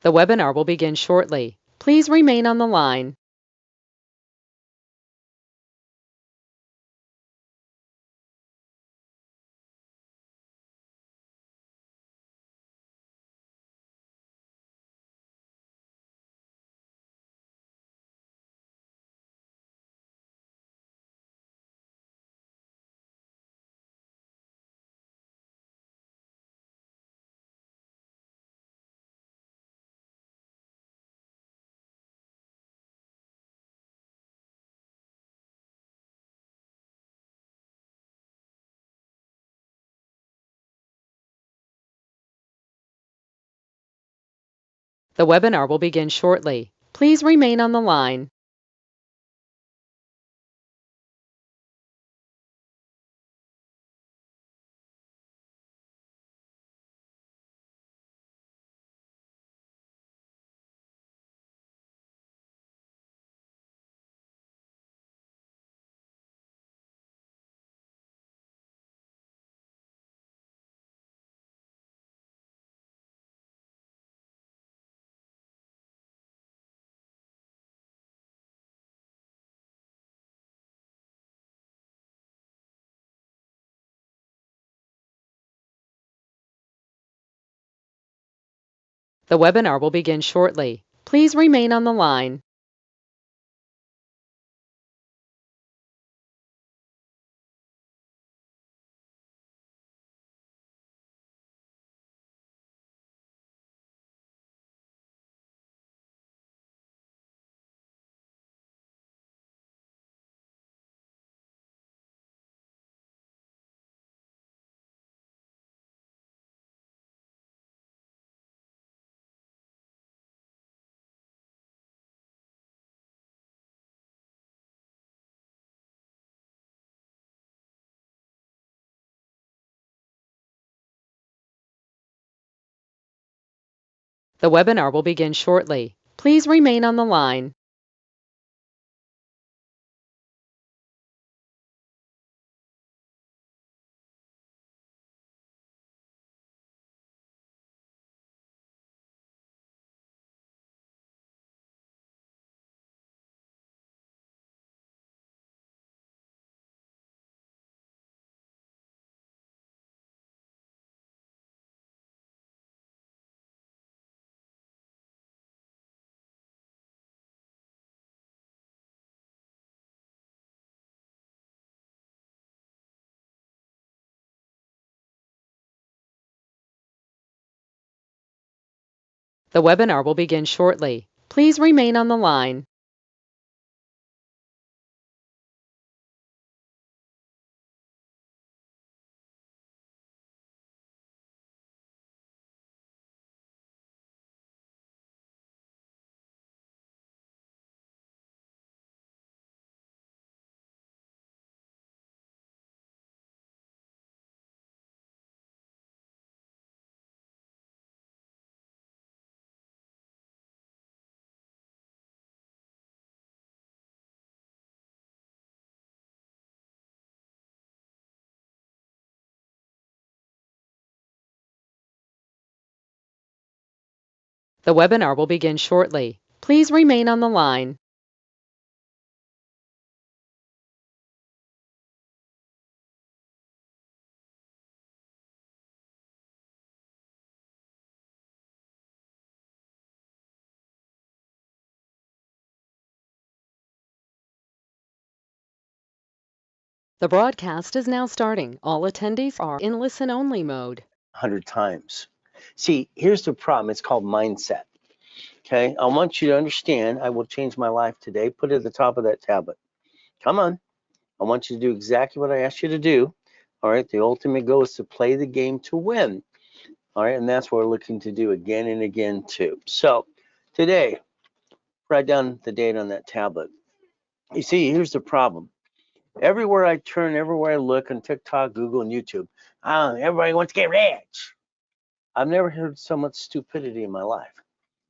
The webinar will begin shortly. Please remain on the line. The webinar will begin shortly. Please remain on the line. The webinar will begin shortly. Please remain on the line. The webinar will begin shortly. Please remain on the line. The webinar will begin shortly. Please remain on the line. The webinar will begin shortly. Please remain on the line. The broadcast is now starting. All attendees are in listen-only mode. 100 times. See, here's the problem. It's called mindset. Okay, I want you to understand. I will change my life today. Put it at the top of that tablet. Come on. I want you to do exactly what I asked you to do. All right, the ultimate goal is to play the game to win. All right, and that's what we're looking to do again and again too. So today, write down the date on that tablet. You see, here's the problem. Everywhere I turn, everywhere I look on TikTok, Google, and YouTube, everybody wants to get rich. I've never heard so much stupidity in my life.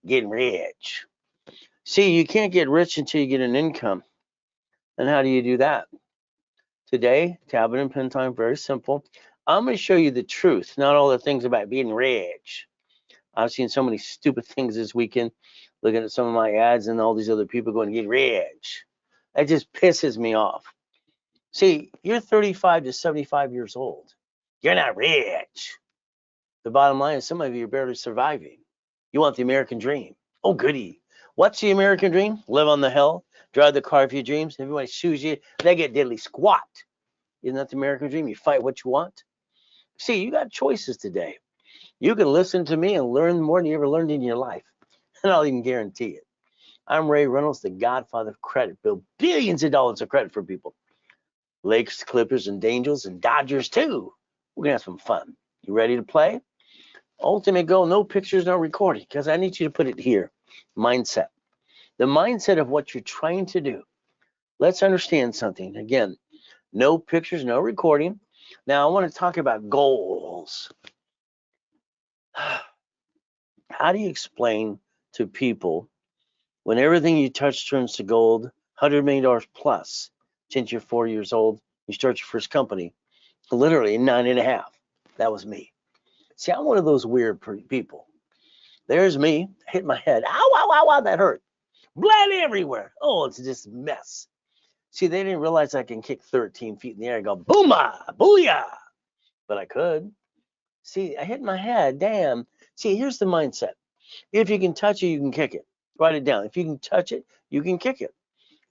Getting rich. See, you can't get rich until you get an income. And how do you do that? Today, tablet and pen time, very simple. I'm going to show you the truth, not all the things about being rich. I've seen so many stupid things this weekend, looking at some of my ads and all these other people going to get rich. That just pisses me off. See, you're 35 to 75 years old. You're not rich. The bottom line is some of you are barely surviving. You want the American dream. Oh, goody. What's the American dream? Live on the hill, drive the car of your dreams. Everybody sues you, they get diddly squat. Isn't that the American dream? You fight what you want. See, you got choices today. You can listen to me and learn more than you ever learned in your life. And I'll even guarantee it. I'm Ray Reynolds, the godfather of credit. Build billions of dollars of credit for people. Lakers, Clippers, and Angels, and Dodgers too. We're going to have some fun. You ready to play? Ultimate goal, no pictures, no recording, because I need you to put it here. Mindset. The mindset of what you're trying to do. Let's understand something. Again, no pictures, no recording. Now, I want to talk about goals. How do you explain to people when everything you touch turns to gold, $100 million plus, since you're 4 years old, you start your first company, literally in 9.5. That was me. See, I'm one of those weird people. There's me, hit my head. Ow, ow, ow, ow, that hurt. Blood everywhere. Oh, it's just a mess. See, they didn't realize I can kick 13 feet in the air and go, booma, booyah. But I could. See, I hit my head. Damn. See, here's the mindset. If you can touch it, you can kick it. Write it down. If you can touch it, you can kick it.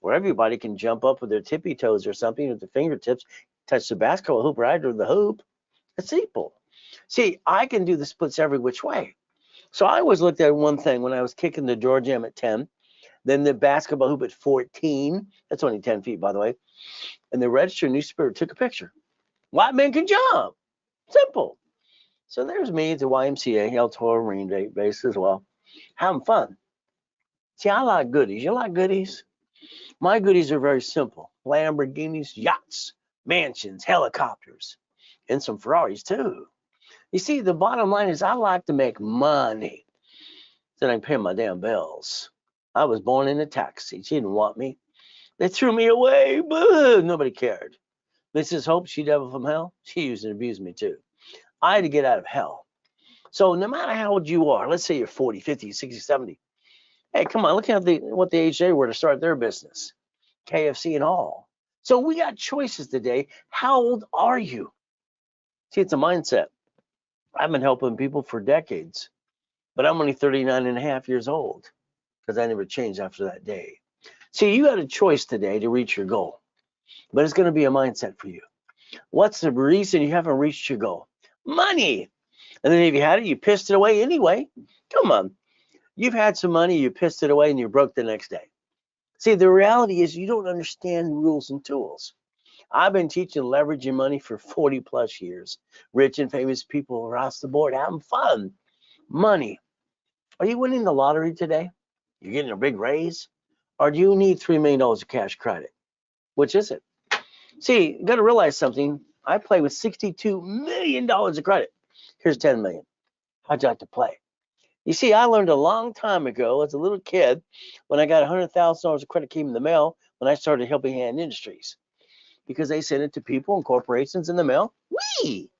Where everybody can jump up with their tippy toes or something with their fingertips, touch the basketball hoop right or the hoop. It's simple. See, I can do the splits every which way. So I always looked at one thing when I was kicking the door jam at 10, then the basketball hoop at 14. That's only 10 feet, by the way. And the registered New Spirit took a picture. White men can jump. Simple. So there's me at the YMCA, El Toro Marine Base as well, having fun. See, I like goodies. You like goodies? My goodies are very simple. Lamborghinis, yachts, mansions, helicopters, and some Ferraris too. You see, the bottom line is I like to make money so I can pay my damn bills. I was born in a taxi. She didn't want me. They threw me away. Boo! Nobody cared. Mrs. Hope, she devil from hell, she used and abused me too. I had to get out of hell. So no matter how old you are, let's say you're 40, 50, 60, 70. Hey, come on, look at what the age they were to start their business. KFC and all. So we got choices today. How old are you? See, it's a mindset. I've been helping people for decades, but I'm only 39.5 years old because I never changed after that day. See, you got a choice today to reach your goal, but it's going to be a mindset for you. What's the reason you haven't reached your goal? Money. And then if you had it, you pissed it away anyway. Come on. You've had some money, you pissed it away, and you're broke the next day. See, the reality is you don't understand rules and tools. I've been teaching leveraging money for 40 plus years. Rich and famous people across the board having fun. Money. Are you winning the lottery today? You're getting a big raise? Or do you need $3 million of cash credit? Which is it? See, you got to realize something. I play with $62 million of credit. Here's $10 million. How'd you like to play? You see, I learned a long time ago as a little kid when I got $100,000 of credit came in the mail when I started Helping Hand Industries because they sent it to people and corporations in the mail. Whee!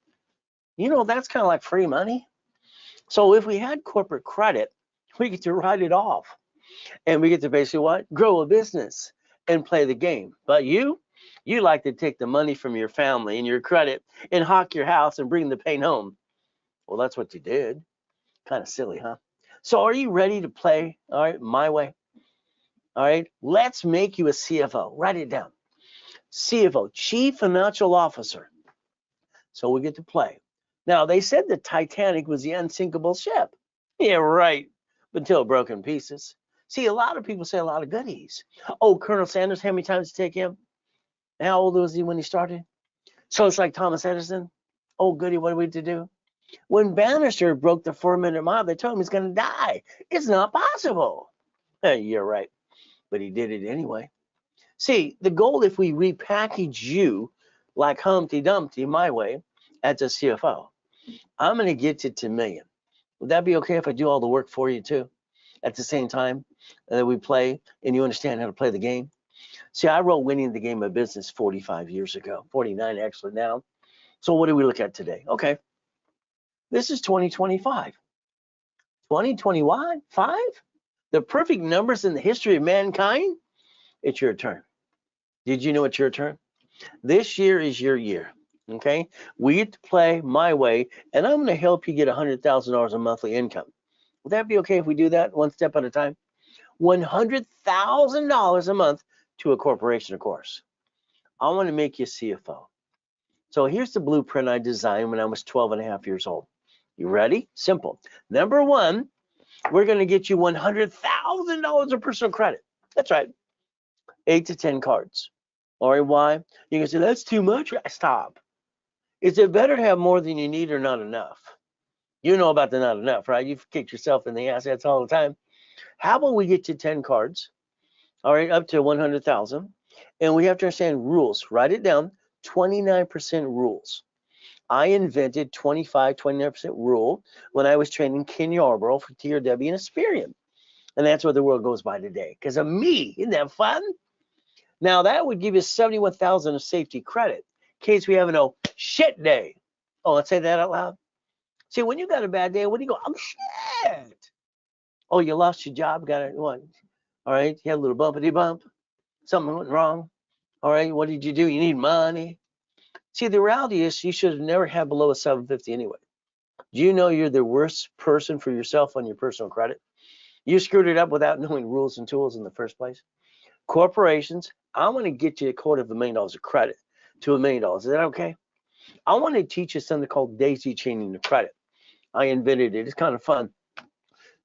You know, that's kind of like free money. So if we had corporate credit, we get to write it off and we get to basically what? Grow a business and play the game. But you like to take the money from your family and your credit and hawk your house and bring the pain home. Well, that's what you did. Kind of silly, huh? So are you ready to play? All right, my way. All right, let's make you a CFO. Write it down. CFO, Chief Financial Officer. So we get to play. Now, they said the Titanic was the unsinkable ship. Yeah, right, until it broke in pieces. See, a lot of people say a lot of goodies. Oh, Colonel Sanders, how many times did it take him? How old was he when he started? So it's like Thomas Edison. Oh, goody, what are we to do? When Bannister broke the 4-minute mile, they told him he's going to die. It's not possible. You're right, but he did it anyway. See, the goal, if we repackage you like Humpty Dumpty my way as a CFO, I'm going to get you to $1 million. Would that be okay if I do all the work for you too at the same time that we play and you understand how to play the game? See, I wrote Winning the Game of Business 45 years ago, 49 actually now. So what do we look at today? Okay. This is 2025. 2021, 5, the perfect numbers in the history of mankind. It's your turn. Did you know it's your turn? This year is your year. Okay, we get to play my way, and I'm going to help you get $100,000 in monthly income. Would that be okay if we do that one step at a time? $100,000 a month to a corporation, of course. I want to make you CFO. So here's the blueprint I designed when I was 12 and a half years old. You ready? Simple. Number one, we're going to get you $100,000 of personal credit. That's right. 8 to 10 cards. All right, why? You can say, that's too much. Stop. Is it better to have more than you need or not enough? You know about the not enough, right? You've kicked yourself in the assets all the time. How about we get you 10 cards, all right, up to 100,000, and we have to understand rules. Write it down, 29% rules. I invented 29% rule when I was training Ken Yarborough for TRW and Experian. And that's what the world goes by today because of me. Isn't that fun? Now, that would give you 71,000 of safety credit in case we have an oh shit day. Oh, let's say that out loud. See, when you got a bad day, what do you go? I'm shit. Oh, you lost your job, got it. What? All right, you had a little bumpity bump. Something went wrong. All right, what did you do? You need money. See, the reality is you should have never had below a 750 anyway. Do you know you're the worst person for yourself on your personal credit? You screwed it up without knowing rules and tools in the first place. Corporations, I want to get you $250,000 of credit to $1 million. Is that okay? I want to teach you something called daisy chaining of credit. I invented it. It's kind of fun.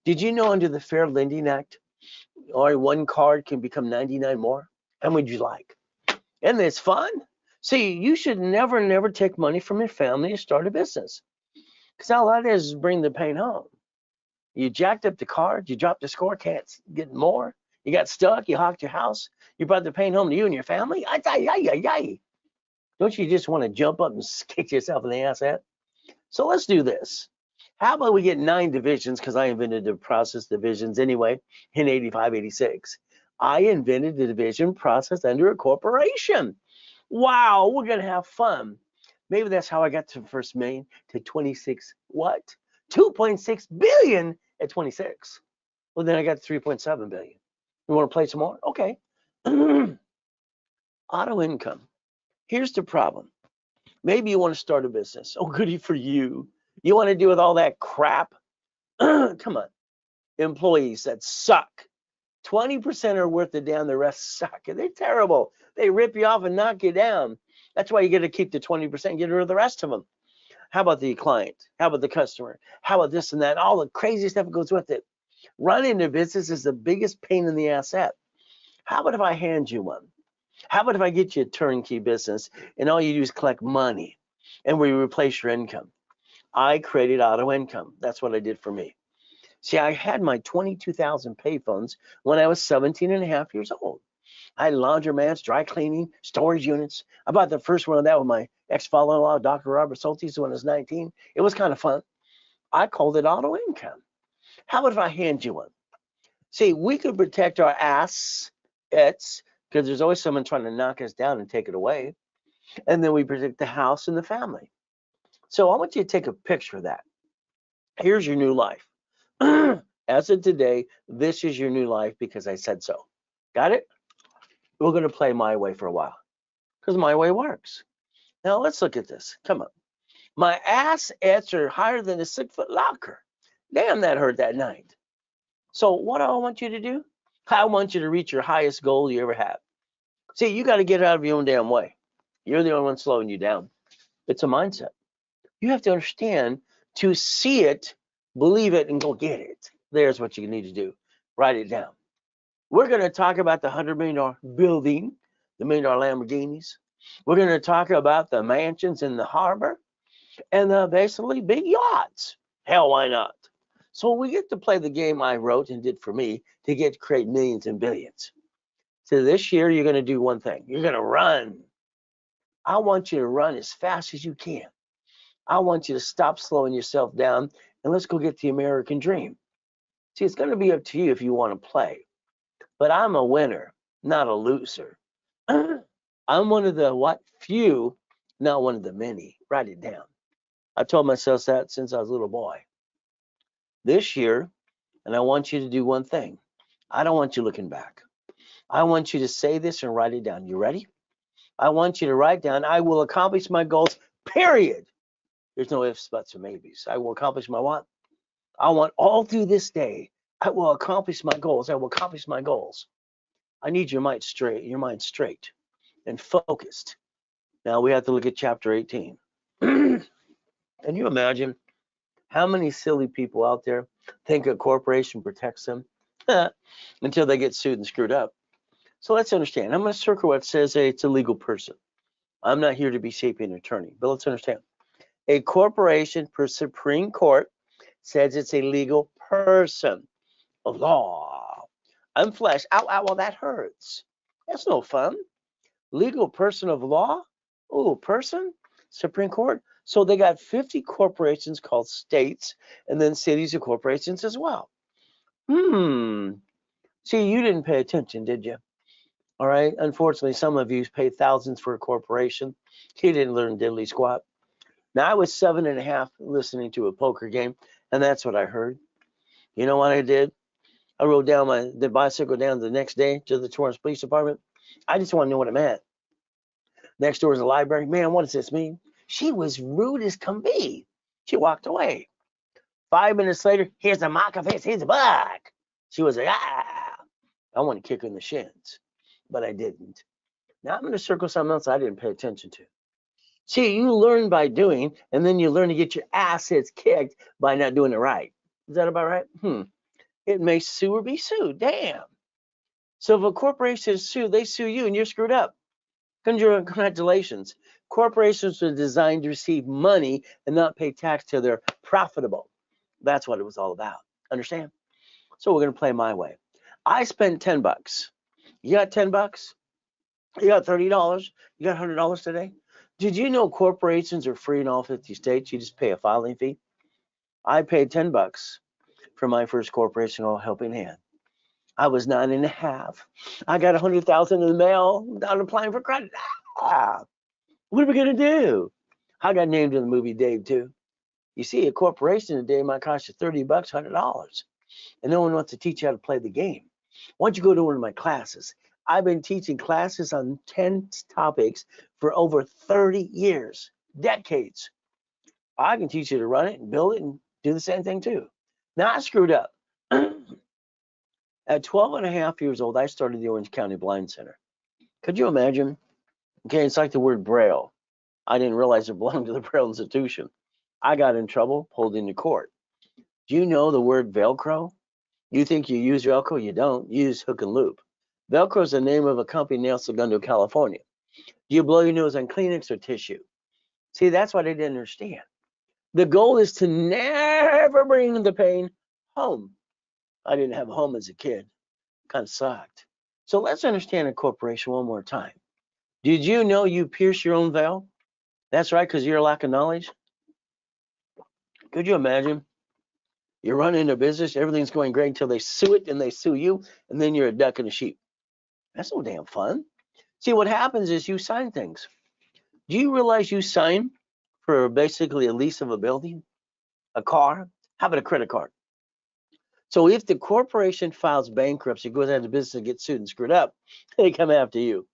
Did you know under the Fair Lending Act, or one card can become 99 more? How would you like? And it's fun. See, you should never take money from your family to start a business. Because all that is bring the pain home. You jacked up the card, you dropped the score, can't get more. You got stuck, you hawked your house, you brought the pain home to you and your family. Don't you just want to jump up and kick yourself in the ass at? So let's do this. How about we get 9 divisions, because I invented the process divisions anyway in 85, 86. I invented the division process under a corporation. Wow, we're going to have fun. Maybe that's how I got to the first million, to 26, what? 2.6 billion at 26. Well, then I got 3.7 billion. You want to play some more? Okay. Auto income. Here's the problem. Maybe you want to start a business. Oh, goody for you. You want to deal with all that crap? Come on. Employees that suck. 20% are worth it down, the rest suck. They're terrible. They rip you off and knock you down. That's why you got to keep the 20% and get rid of the rest of them. How about the client? How about the customer? How about this and that? All the crazy stuff that goes with it. Running a business is the biggest pain in the asset. How about if I hand you one? How about if I get you a turnkey business and all you do is collect money and we replace your income? I created auto income. That's what I did for me. See, I had my 22,000 payphones when I was 17 and a half years old. I had laundromats, dry cleaning, storage units. I bought the first one of that with my ex-father-in-law, Dr. Robert Soltis, when I was 19. It was kind of fun. I called it auto income. How about if I hand you one? See, we could protect our assets because there's always someone trying to knock us down and take it away. And then we protect the house and the family. So I want you to take a picture of that. Here's your new life. As of today, this is your new life because I said so. Got it? We're going to play my way for a while because my way works. Now let's look at this. Come on. My assets are higher than a 6-foot locker. Damn, that hurt that night. So what do I want you to do? I want you to reach your highest goal you ever had. See, you got to get out of your own damn way. You're the only one slowing you down. It's a mindset. You have to understand to see it, believe it, and go get it. There's what you need to do. Write it down. We're going to talk about the $100 million building, the $1 million Lamborghinis. We're going to talk about the mansions in the harbor and the basically big yachts. Hell, why not? So we get to play the game I wrote and did for me to create millions and billions. So this year, you're going to do one thing. You're going to run. I want you to run as fast as you can. I want you to stop slowing yourself down and let's go get the American dream. See, it's going to be up to you if you want to play. But I'm a winner, not a loser. I'm one of the few, not one of the many. Write it down. I told myself that since I was a little boy. This year, And I want you to do one thing. I don't want you looking back. I want you to say this and write it down. You ready? I want you to write down, I will accomplish my goals, period. There's no ifs, buts, or maybes. I will accomplish my what? I want all through this day. I will accomplish my goals. I will accomplish my goals. I need your mind straight and focused. Now we have to look at chapter 18. Can you imagine how many silly people out there think a corporation protects them until they get sued and screwed up? So let's understand. I'm going to circle what says it's a legal person. I'm not here to be shaping an attorney, but let's understand. A corporation per Supreme Court says it's a legal person of law. I'm flesh. Ow, ow, well, that hurts. That's no fun. Legal person of law? Oh, person? Supreme Court? So they got 50 corporations called states and then cities and corporations as well. See, you didn't pay attention, did you? All right. Unfortunately, some of you paid thousands for a corporation. You didn't learn diddly squat. Now, I was 7.5 listening to a poker game, and that's what I heard. You know what I did? I rode down the bicycle down the next day to the Torrance Police Department. I just want to know what it meant. Next door is a library. Man, what does this mean? She was rude as can be. She walked away. 5 minutes later, here's a mock of his. Here's a bug. She was like, ah. I want to kick her in the shins, but I didn't. Now I'm going to circle something else I didn't pay attention to. See, you learn by doing, and then you learn to get your assets kicked by not doing it right. Is that about right? It may sue or be sued. Damn. So if a corporation is sued, they sue you and you're screwed up. Congratulations. Corporations are designed to receive money and not pay tax till they're profitable. That's what it was all about. Understand? So we're going to play my way. I spent $10. You got $10? You got $30? You got $100 today? Did you know corporations are free in all 50 states? You just pay a filing fee. I paid $10 for my first corporation called Helping Hand. I was 9.5. I got $100,000 in the mail. I'm applying for credit. What are we gonna do? I got named in the movie Dave too. You see, a corporation today might cost you $30, $100, and no one wants to teach you how to play the game. Why don't you go to one of my classes? I've been teaching classes on 10 topics for over 30 years, decades. I can teach you to run it and build it and do the same thing too. Now I screwed up. At 12.5 years old, I started the Orange County Blind Center. Could you imagine? Okay, it's like the word Braille. I didn't realize it belonged to the Braille Institution. I got in trouble, pulled into court. Do you know the word Velcro? You think you use Velcro? You don't. You use hook and loop. Velcro is the name of a company in El Segundo, California. Do you blow your nose on Kleenex or tissue? See, that's what I didn't understand. The goal is to never bring the pain home. I didn't have a home as a kid. Kind of sucked. So let's understand a corporation one more time. Did you know you pierce your own veil? That's right, because you're a lack of knowledge. Could you imagine? You're running a business, everything's going great until they sue it and they sue you, and then you're a duck and a sheep. That's no damn fun. See, what happens is you sign things. Do you realize you sign for basically a lease of a building, a car? How about a credit card? So if the corporation files bankruptcy, goes out of business and gets sued and screwed up, they come after you.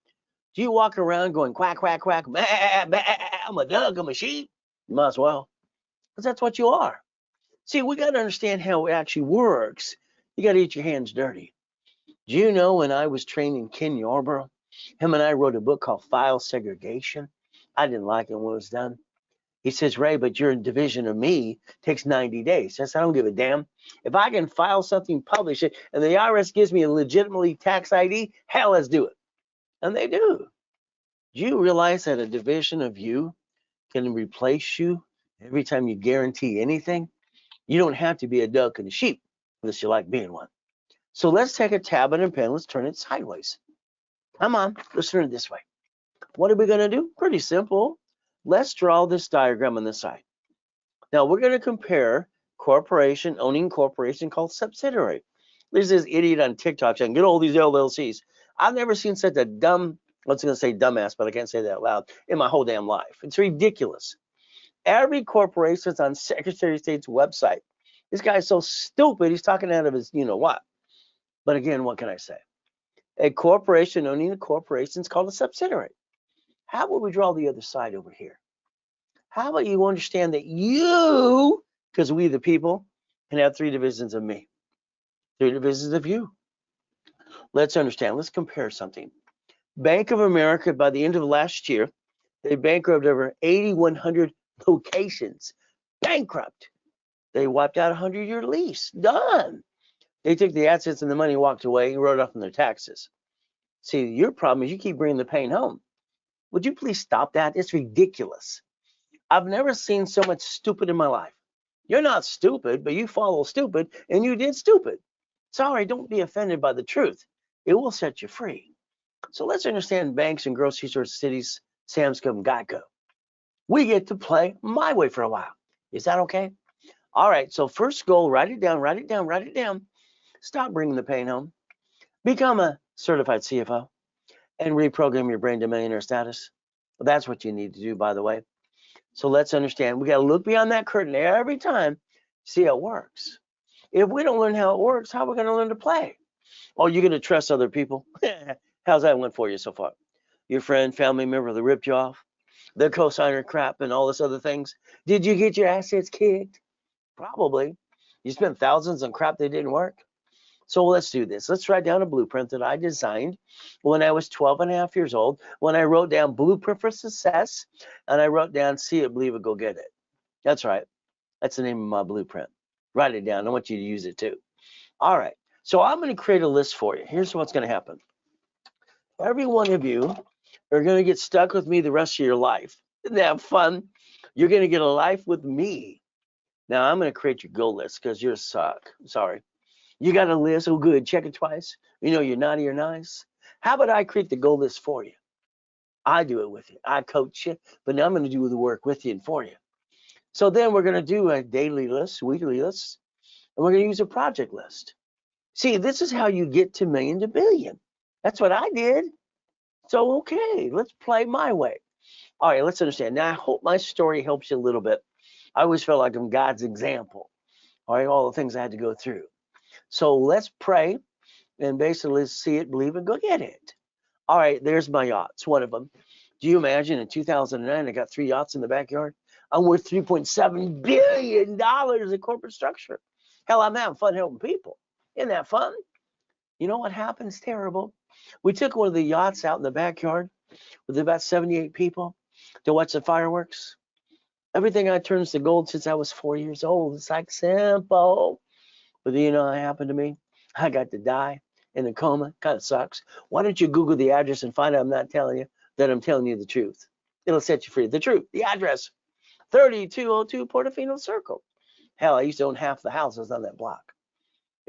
Do you walk around going quack, quack, quack, bah, bah, I'm a duck, I'm a sheep? You might as well, because that's what you are. See, we got to understand how it actually works. You got to get your hands dirty. Do you know when I was training Ken Yarborough, him and I wrote a book called File Segregation? I didn't like it when it was done. He says, Ray, but your division of me takes 90 days. I said, I don't give a damn. If I can file something, publish it, and the IRS gives me a legitimately tax ID, hell, let's do it. And they do. Do you realize that a division of you can replace you every time you guarantee anything? You don't have to be a duck and a sheep unless you like being one. So let's take a tablet and pen. Let's turn it sideways. Come on, let's turn it this way. What are we going to do? Pretty simple. Let's draw this diagram on the side. Now we're going to compare corporation, owning corporation called subsidiary. There's this idiot on TikTok saying, get all these LLCs. I've never seen such a dumb, I was going to say dumbass, but I can't say that out loud, in my whole damn life. It's ridiculous. Every corporation is on Secretary of State's website. This guy's so stupid, he's talking out of his you know what. But again, what can I say? A corporation owning a corporation is called a subsidiary. How about we draw the other side over here? How about you understand that you, because we the people, can have three divisions of me, three divisions of you. Let's understand. Let's compare something. Bank of America, by the end of last year, they bankrupted over 8,100 locations. Bankrupt. They wiped out a 100-year lease. Done. They took the assets and the money, walked away, and wrote off on their taxes. See, your problem is you keep bringing the pain home. Would you please stop that? It's ridiculous. I've never seen so much stupid in my life. You're not stupid, but you follow stupid, and you did stupid. Sorry, don't be offended by the truth. It will set you free. So let's understand banks and grocery stores, cities, Sam's Club, and Geico. We get to play my way for a while. Is that okay? All right, so first goal, write it down, write it down, write it down. Stop bringing the pain home. Become a certified CFO and reprogram your brain to millionaire status. Well, that's what you need to do, by the way. So let's understand, we got to look beyond that curtain every time, see how it works. If we don't learn how it works, how are we going to learn to play? Oh, you're going to trust other people? How's that went for you so far? Your friend, family member that ripped you off? Their cosigner crap and all this other things? Did you get your assets kicked? Probably. You spent thousands on crap that didn't work. So let's do this. Let's write down a blueprint that I designed when I was 12 and a half years old, when I wrote down Blueprint for Success, and I wrote down See It, Believe It, Go Get It. That's right. That's the name of my blueprint. Write it down. I want you to use it too. All right. So I'm going to create a list for you. Here's what's going to happen. Every one of you are going to get stuck with me the rest of your life. Isn't that fun? You're going to get a life with me. Now I'm going to create your goal list because you're a suck. Sorry. You got a list? Oh, good. Check it twice. You know you're naughty or nice. How about I create the goal list for you? I do it with you. I coach you, but now I'm going to do the work with you and for you. So then we're going to do a daily list, weekly list, and we're going to use a project list. See, this is how you get to million to billion. That's what I did. So, okay, let's play my way. All right, let's understand. Now, I hope my story helps you a little bit. I always felt like I'm God's example. All right, all the things I had to go through. So let's pray and basically see it, believe it, go get it. All right, there's my yachts, one of them. Do you imagine in 2009, I got 3 yachts in the backyard? I'm worth $3.7 billion in corporate structure. Hell, I'm having fun helping people. Isn't that fun? You know what happens? Terrible. We took one of the yachts out in the backyard with about 78 people to watch the fireworks. Everything I turns to gold since I was 4 years old. It's like simple. But you know what happened to me? I got to die in a coma. Kind of sucks. Why don't you Google the address and find out I'm not telling you that I'm telling you the truth? It'll set you free. The truth, the address, 3202 Portofino Circle. Hell, I used to own half the houses on that block.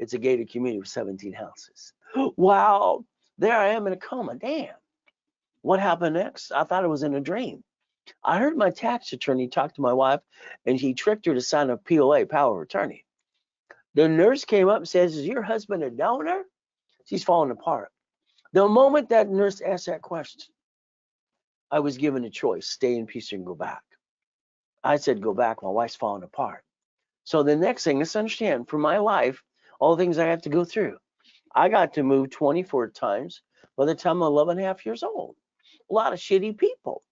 It's a gated community with 17 houses. Wow, there I am in a coma. Damn. What happened next? I thought it was in a dream. I heard my tax attorney talk to my wife, and he tricked her to sign a POA, power of attorney. The nurse came up and says, "Is your husband a donor?" She's falling apart. The moment that nurse asked that question, I was given a choice, stay in peace and go back. I said, go back, my wife's falling apart. So the next thing, let's understand, for my life, all the things I have to go through. I got to move 24 times by the time I'm 11 and a half years old. A lot of shitty people.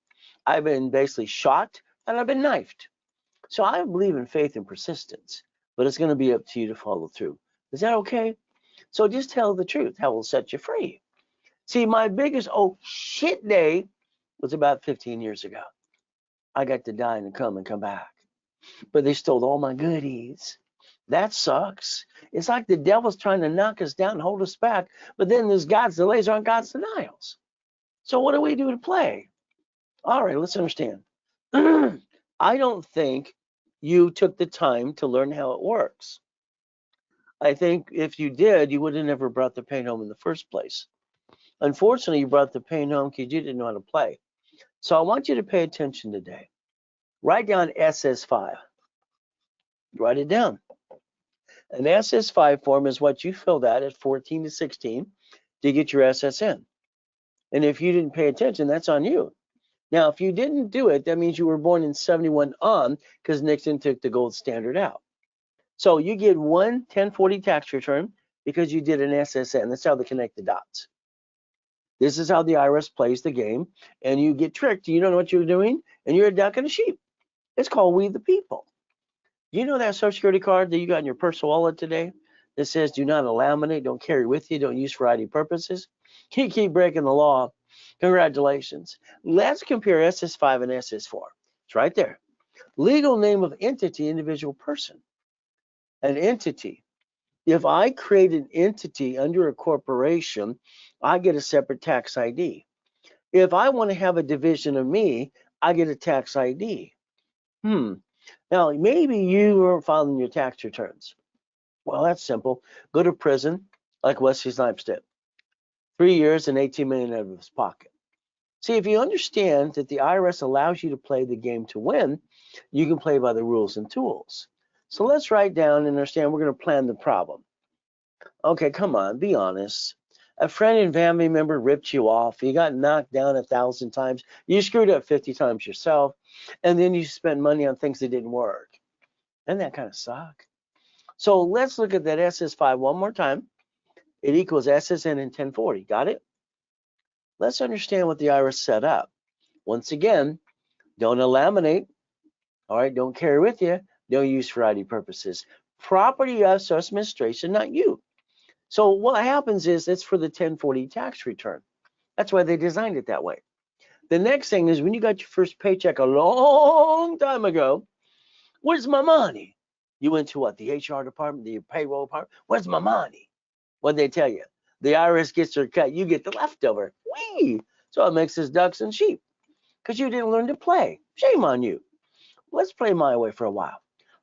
I've been basically shot and I've been knifed. So I believe in faith and persistence, but it's going to be up to you to follow through. Is that okay? So just tell the truth. How will set you free? See, my biggest oh shit day was about 15 years ago. I got to die and come back. But they stole all my goodies. That sucks. It's like the devil's trying to knock us down and hold us back, but then there's God's delays aren't God's denials. So what do we do to play? All right, let's understand. I don't think you took the time to learn how it works. I think if you did, you would have never brought the pain home in the first place. Unfortunately, you brought the pain home because you didn't know how to play. So I want you to pay attention today. Write down SS5. Write it down. An SS5 form is what you filled out at 14 to 16 to get your SSN. And if you didn't pay attention, that's on you. Now, if you didn't do it, that means you were born in 71 on, because Nixon took the gold standard out. So you get one 1040 tax return because you did an SSN. That's how they connect the dots. This is how the IRS plays the game, and you get tricked. You don't know what you're doing, and you're a duck and a sheep. It's called We the People. You know that Social Security card that you got in your personal wallet today that says do not laminate, don't carry with you, don't use for ID purposes? You keep breaking the law. Congratulations. Let's compare SS5 and SS4. It's right there. Legal name of entity, individual person. An entity. If I create an entity under a corporation, I get a separate tax ID. If I want to have a division of me, I get a tax ID. Now, maybe you weren't filing your tax returns. Well, that's simple. Go to prison, like Wesley Snipes did. 3 years and 18 million out of his pocket. See, if you understand that the IRS allows you to play the game to win, you can play by the rules and tools. So let's write down and understand we're going to plan the problem. Okay, come on, be honest. A friend and family member ripped you off. You got knocked down 1,000 times. You screwed up 50 times yourself. And then you spent money on things that didn't work. Doesn't that kind of suck? So let's look at that SS5 one more time. It equals SSN in 1040. Got it? Let's understand what the IRS set up. Once again, don't laminate. All right, don't carry with you. Don't use for ID purposes. Property of Social Administration, not you. So what happens is it's for the 1040 tax return. That's why they designed it that way. The next thing is when you got your first paycheck a long time ago, where's my money? You went to what? The HR department, the payroll department. Where's my money? What'd they tell you? The IRS gets their cut. You get the leftover. Whee! So it makes us ducks and sheep because you didn't learn to play. Shame on you. Let's play my way for a while.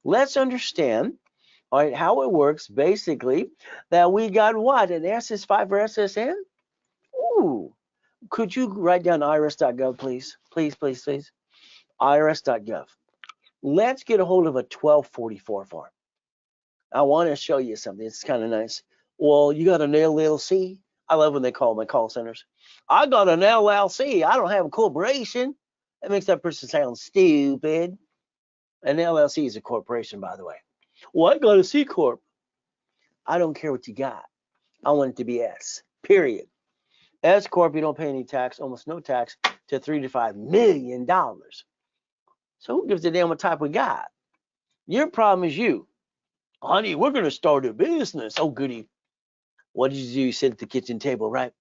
Let's understand, all right, how it works. Basically, that we got what? An SS5 or SSN? Ooh. Could you write down irs.gov, please? Please, please, please. irs.gov. Let's get a hold of a 1244 form. I want to show you something. It's kind of nice. Well, you got an LLC? I love when they call my call centers. I got an LLC. I don't have a corporation. That makes that person sound stupid. An LLC is a corporation, by the way. Well, I got a C Corp. I don't care what you got. I want it to be S, period. S Corp, you don't pay any tax, almost no tax, to $3 to $5 million. So who gives a damn what type we got? Your problem is you. Honey, we're going to start a business. Oh, goody. What did you do? You sit at the kitchen table, right?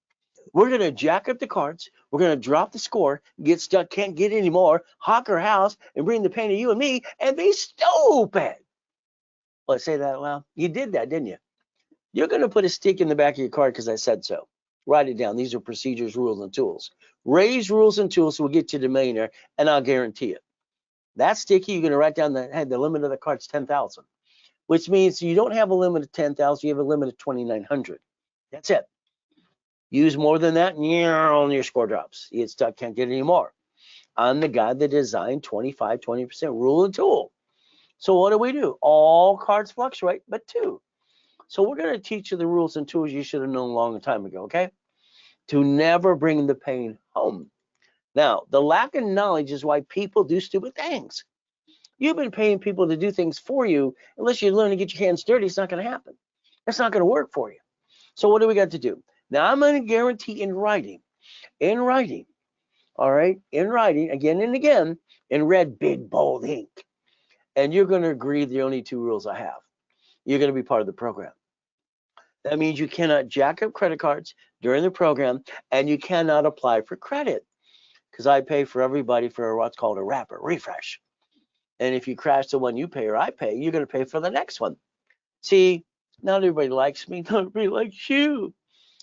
We're going to jack up the cards. We're going to drop the score, get stuck, can't get any more, hawk our house, and bring the pain to you and me, and be stupid. Let's say that out loud. You did that, didn't you? You're going to put a stick in the back of your card because I said so. Write it down. These are procedures, rules, and tools. Raise rules and tools will get you to millionaire, and I'll guarantee it. That sticky, you're going to write down the limit of the card's 10,000, which means you don't have a limit of 10,000. You have a limit of 2,900. That's it. Use more than that, and your score drops. You get stuck, can't get any more. I'm the guy that designed 25, 20% rule and tool. So what do? All cards fluctuate, but two. So we're going to teach you the rules and tools you should have known a long time ago, okay? To never bring the pain home. Now, the lack of knowledge is why people do stupid things. You've been paying people to do things for you. Unless you learn to get your hands dirty, it's not going to happen. It's not going to work for you. So what do we got to do? Now, I'm going to guarantee in writing, all right, in writing, again and again, in red, big, bold ink. And you're going to agree the only two rules I have. You're going to be part of the program. That means you cannot jack up credit cards during the program, and you cannot apply for credit because I pay for everybody for what's called a wrapper refresh. And if you crash the one you pay or I pay, you're going to pay for the next one. See, not everybody likes me. Not everybody likes you.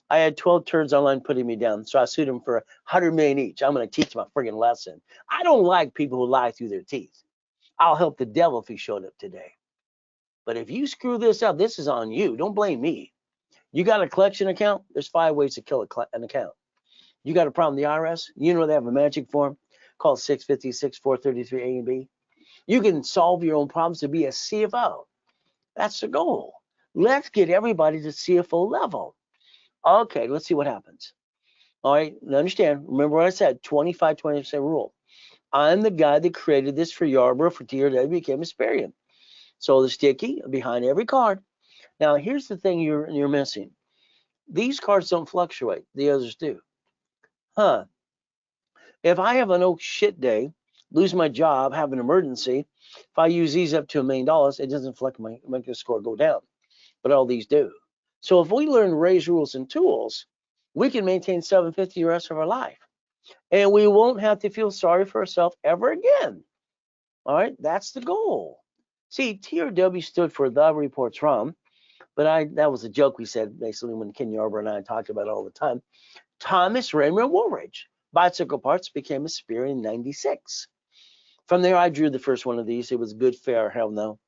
I had 12 turds online putting me down, so I sued them for $100 million each. I'm going to teach them a friggin' lesson. I don't like people who lie through their teeth. I'll help the devil if he showed up today. But if you screw this up, this is on you. Don't blame me. You got a collection account? There's 5 ways to kill an account. You got a problem with the IRS? You know they have a magic form called 650-6433 A and B. You can solve your own problems to be a CFO. That's the goal. Let's get everybody to CFO level. Okay, let's see what happens. All right, now understand, remember what I said, 25-20% rule. I'm the guy that created this for Yarborough, for TRW, became Experian. So the sticky behind every card. Now, here's the thing you're missing. These cards don't fluctuate. The others do. Huh. If I have an oh shit day, lose my job, have an emergency, if I use these up to $1 million, it doesn't make the score go down. But all these do. So if we learn Ray's rules and tools, we can maintain 750 the rest of our life. And we won't have to feel sorry for ourselves ever again. All right, that's the goal. See, TRW stood for The Reports From, but that was a joke we said basically when Ken Yarber and I talked about it all the time. Thomas Raymond Woolridge, Bicycle Parts, became a spear in 96. From there, I drew the first one of these. It was good, fair, hell no.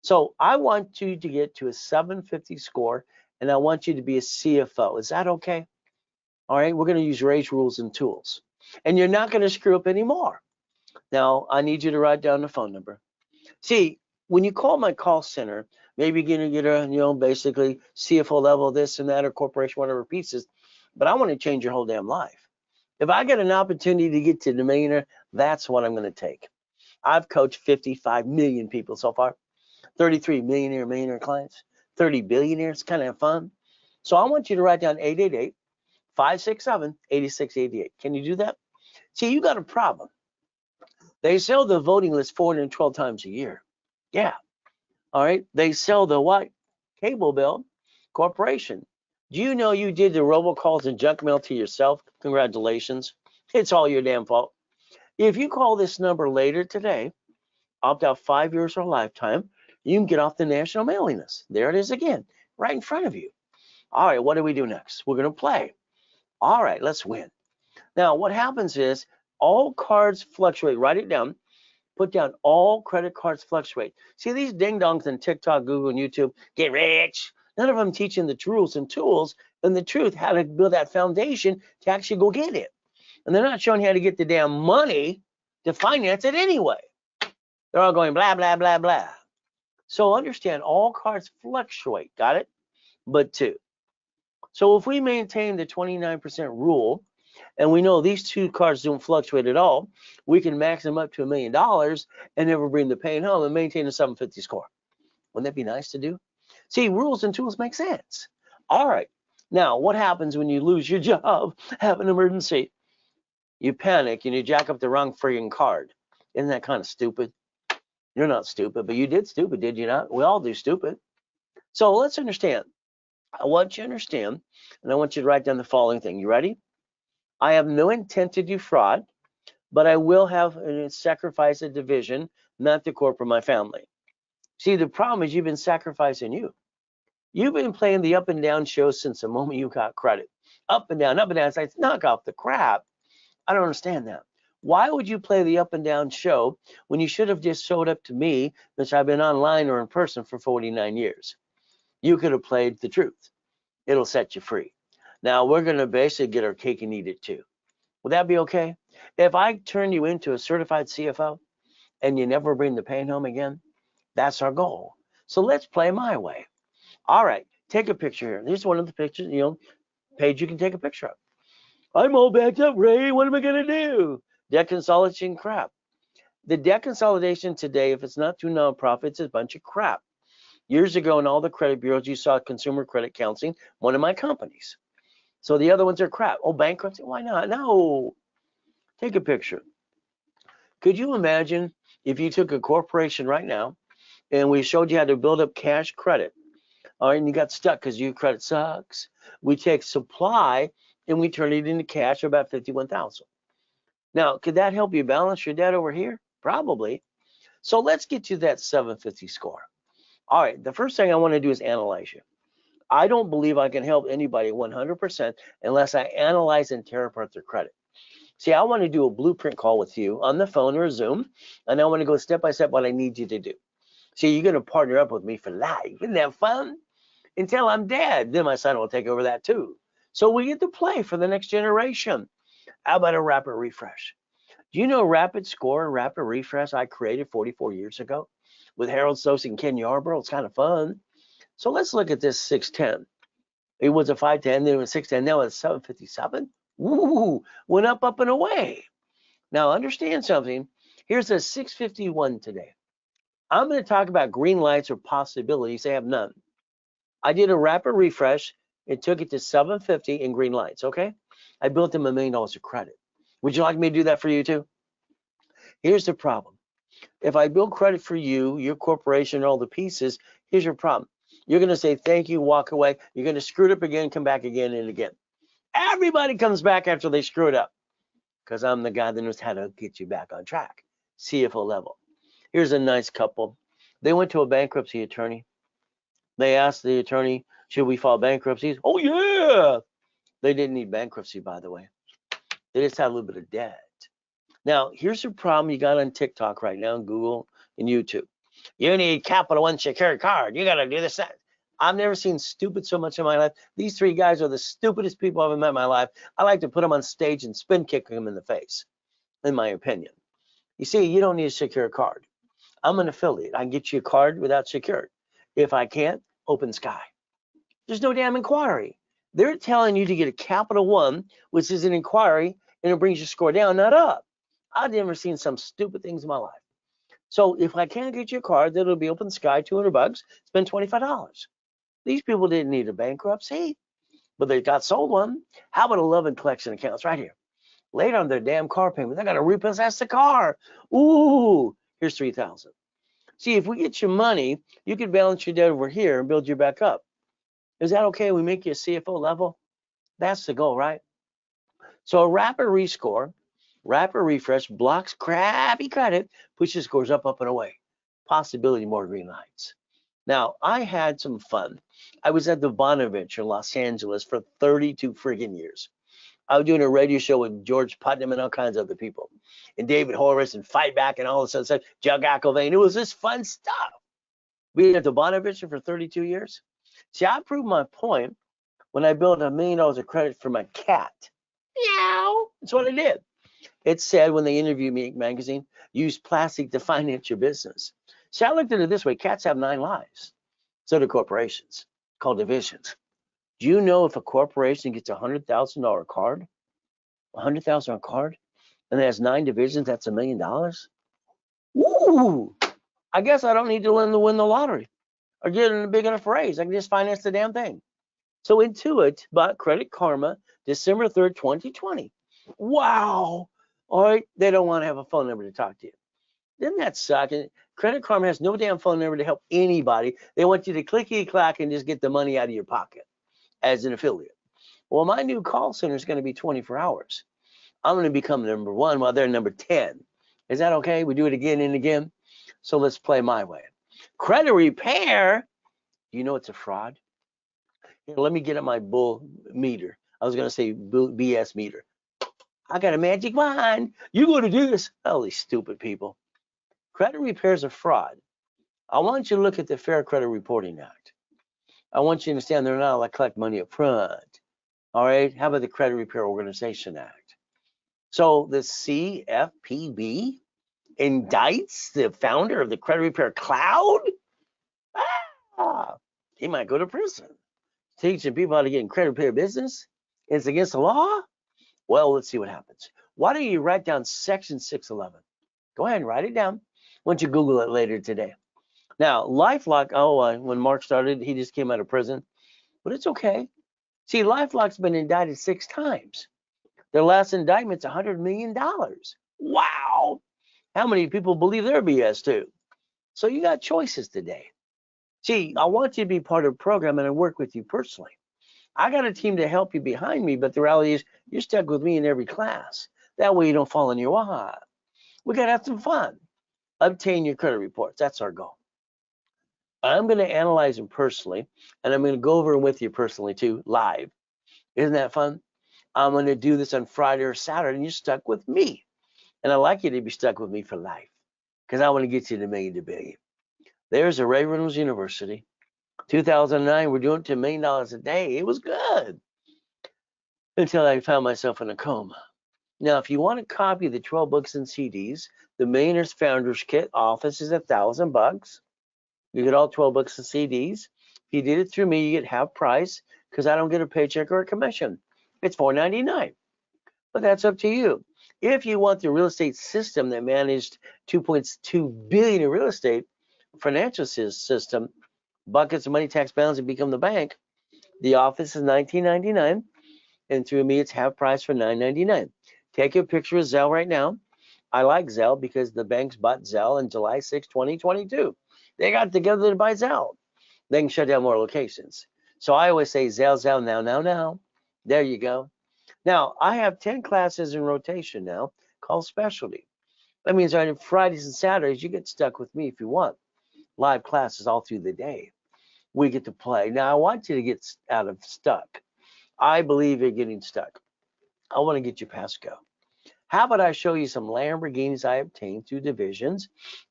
So I want you to get to a 750 score, and I want you to be a CFO. Is that okay? All right, we're going to use Ray's rules and tools. And you're not going to screw up anymore. Now, I need you to write down the phone number. See, when you call my call center, maybe you're going to get a, basically CFO level, this and that, or corporation, whatever pieces, but I want to change your whole damn life. If I get an opportunity to get to the millionaire, that's what I'm going to take. I've coached 55 million people so far, 33 millionaire clients, 30 billionaires, kind of fun. So I want you to write down 888-567-8688. Can you do that? See, you got a problem. They sell the voting list 412 times a year. Yeah. All right. They sell the what? Cable bill corporation. Do you know you did the robocalls and junk mail to yourself? Congratulations. It's all your damn fault. If you call this number later today, opt out 5 years or a lifetime, you can get off the national mailing list. There it is again, right in front of you. All right, what do we do next? We're going to play. All right, let's win. Now, what happens is all cards fluctuate. Write it down. Put down all credit cards fluctuate. See, these ding-dongs on TikTok, Google, and YouTube, get rich. None of them teaching the rules and tools and the truth, how to build that foundation to actually go get it. And they're not showing you how to get the damn money to finance it anyway. They're all going blah, blah, blah, blah. So understand all cards fluctuate, got it? But two. So if we maintain the 29% rule, and we know these two cards don't fluctuate at all, we can max them up to $1 million and never bring the pain home and maintain a 750 score. Wouldn't that be nice to do? See, rules and tools make sense. All right. Now, what happens when you lose your job, have an emergency? You panic and you jack up the wrong friggin' card. Isn't that kind of stupid? You're not stupid, but you did stupid, did you not? We all do stupid. So let's understand. I want you to understand, and I want you to write down the following thing. You ready? I have no intent to defraud, but I will have a sacrifice a division, not the corporate, my family. See, the problem is you've been sacrificing you. You've been playing the up and down show since the moment you got credit. Up and down, up and down. It's like, knock off the crap. I don't understand that. Why would you play the up and down show when you should have just showed up to me, which I've been online or in person for 49 years? You could have played the truth. It'll set you free. Now, we're going to basically get our cake and eat it too. Would that be okay? If I turn you into a certified CFO and you never bring the pain home again, that's our goal. So let's play my way. All right, take a picture here. Here's one of the pictures, page you can take a picture of. I'm all backed up, Ray. What am I going to do? Debt consolidation crap. The debt consolidation today, if it's not through nonprofits, is a bunch of crap. Years ago in all the credit bureaus, you saw Consumer Credit Counseling, one of my companies. So the other ones are crap. Oh, bankruptcy? Why not? No. Take a picture. Could you imagine if you took a corporation right now and we showed you how to build up cash credit? All right, and you got stuck because your credit sucks. We take supply and we turn it into cash, about $51,000. Now, could that help you balance your debt over here? Probably. So let's get to that 750 score. All right, the first thing I want to do is analyze you. I don't believe I can help anybody 100% unless I analyze and tear apart their credit. See, I want to do a blueprint call with you on the phone or Zoom, and I want to go step by step what I need you to do. See, you're going to partner up with me for life. Isn't that fun? Until I'm dead, then my son will take over that too. So we get to play for the next generation. How about a rapid refresh? Do you know Rapid Score and Rapid Refresh I created 44 years ago with Harold Stokes and Ken Yarbrough? It's kind of fun. So let's look at this 610. It was a 510, then it was 610, now it's 757. Woo, went up, up, and away. Now understand something. Here's a 651 today. I'm going to talk about green lights or possibilities. They have none. I did a rapid refresh. It took it to 750 in green lights. Okay. I built them $1 million of credit. Would you like me to do that for you too? Here's the problem. If I build credit for you, your corporation, all the pieces, here's your problem. You're going to say thank you, walk away. You're going to screw it up again, come back again and again. Everybody comes back after they screw it up because I'm the guy that knows how to get you back on track. CFO level. Here's a nice couple. They went to a bankruptcy attorney. They asked the attorney, should we file bankruptcies? Oh, yeah. They didn't need bankruptcy, by the way. They just had a little bit of debt. Now, here's the problem you got on TikTok right now, Google and YouTube. You need Capital One secured card. You got to do this. That. I've never seen stupid so much in my life. These three guys are the stupidest people I've ever met in my life. I like to put them on stage and spin kick them in the face, in my opinion. You see, you don't need a secure card. I'm an affiliate. I can get you a card without secured. If I can't, open sky. There's no damn inquiry. They're telling you to get a Capital One, which is an inquiry, and it brings your score down, not up. I've never seen some stupid things in my life. So if I can't get you a card, that'll be open sky, $200, spend $25. These people didn't need a bankruptcy, but they got sold one. How about 11 collection accounts right here? Later on their damn car payment, they're gonna repossess the car. Ooh, here's $3,000. See, if we get you money, you could balance your debt over here and build you back up. Is that okay? We make you a CFO level? That's the goal, right? So a rapid rescore, rapid refresh blocks crappy credit, pushes scores up, up, and away. Possibility more green lights. Now, I had some fun. I was at the Bonaventure in Los Angeles for 32 friggin' years. I was doing a radio show with George Putnam and all kinds of other people, and David Horace and Fight Back and all this other stuff, Jug Aquilvain. It was just fun stuff. We at the Bonaventure for 32 years. See, I proved my point when I built $1 million of credit for my cat. Meow. That's what I did. It said when they interviewed me in magazine, use plastic to finance your business. See, I looked at it this way. Cats have 9 lives. So do corporations, called divisions. Do you know if a corporation gets a $100,000 card, $100,000 card, and it has 9 divisions, that's $1 million? Ooh, I guess I don't need to win the lottery or get in a big enough raise. I can just finance the damn thing. So Intuit bought Credit Karma December 3rd, 2020. Wow. All right, they don't want to have a phone number to talk to you. Doesn't that suck? And Credit Karma has no damn phone number to help anybody. They want you to clickety-clack and just get the money out of your pocket as an affiliate. Well, my new call center is going to be 24 hours. I'm going to become number 1 while they're number 10. Is that okay? We do it again and again. So let's play my way. Credit repair. You know it's a fraud. Here, let me get at my bull meter. I was going to say BS meter. I got a magic wand. You going to do this? Oh, these stupid people. Credit repair is a fraud. I want you to look at the Fair Credit Reporting Act. I want you to understand they're not allowed to collect money up front. All right. How about the Credit Repair Organization Act? So the CFPB indicts the founder of the Credit Repair Cloud? He might go to prison. Teaching people how to get in credit repair business? It's against the law? Well, let's see what happens. Why don't you write down Section 611? Go ahead and write it down. Why don't you Google it later today? Now, LifeLock, when Mark started, he just came out of prison. But it's okay. See, LifeLock's been indicted 6 times. Their last indictment's $100 million. Wow. How many people believe they're BS too? So you got choices today. See, I want you to be part of the program and I work with you personally. I got a team to help you behind me, but the reality is you're stuck with me in every class. That way you don't fall in your wah. We got to have some fun. Obtain your credit reports. That's our goal. I'm going to analyze them personally, and I'm going to go over them with you personally too, live. Isn't that fun? I'm going to do this on Friday or Saturday, and you're stuck with me. And I'd like you to be stuck with me for life because I want to get you to $1 million to $1 billion. There's a Ray Reynolds University. 2009, we're doing $2 million a day. It was good until I found myself in a coma. Now, if you want to copy the 12 books and CDs, the Millionaires Founders Kit office is $1,000. You get all 12 books and CDs. If you did it through me, you get half price because I don't get a paycheck or a commission. It's $4.99. But that's up to you. If you want the real estate system that managed $2.2 billion in real estate, financial system, buckets of money, tax balance, and become the bank. The office is $19.99, and through me, it's half price for $9.99. Take a picture of Zelle right now. I like Zelle because the banks bought Zelle on July 6, 2022. They got together to buy Zelle. They can shut down more locations. So I always say Zelle, Zelle, now. There you go. Now, I have 10 classes in rotation now called specialty. That means on Fridays and Saturdays, you get stuck with me if you want. Live classes all through the day. We get to play. Now, I want you to get out of stuck. I believe you're getting stuck. I want to get you past go. How about I show you some Lamborghinis I obtained through divisions,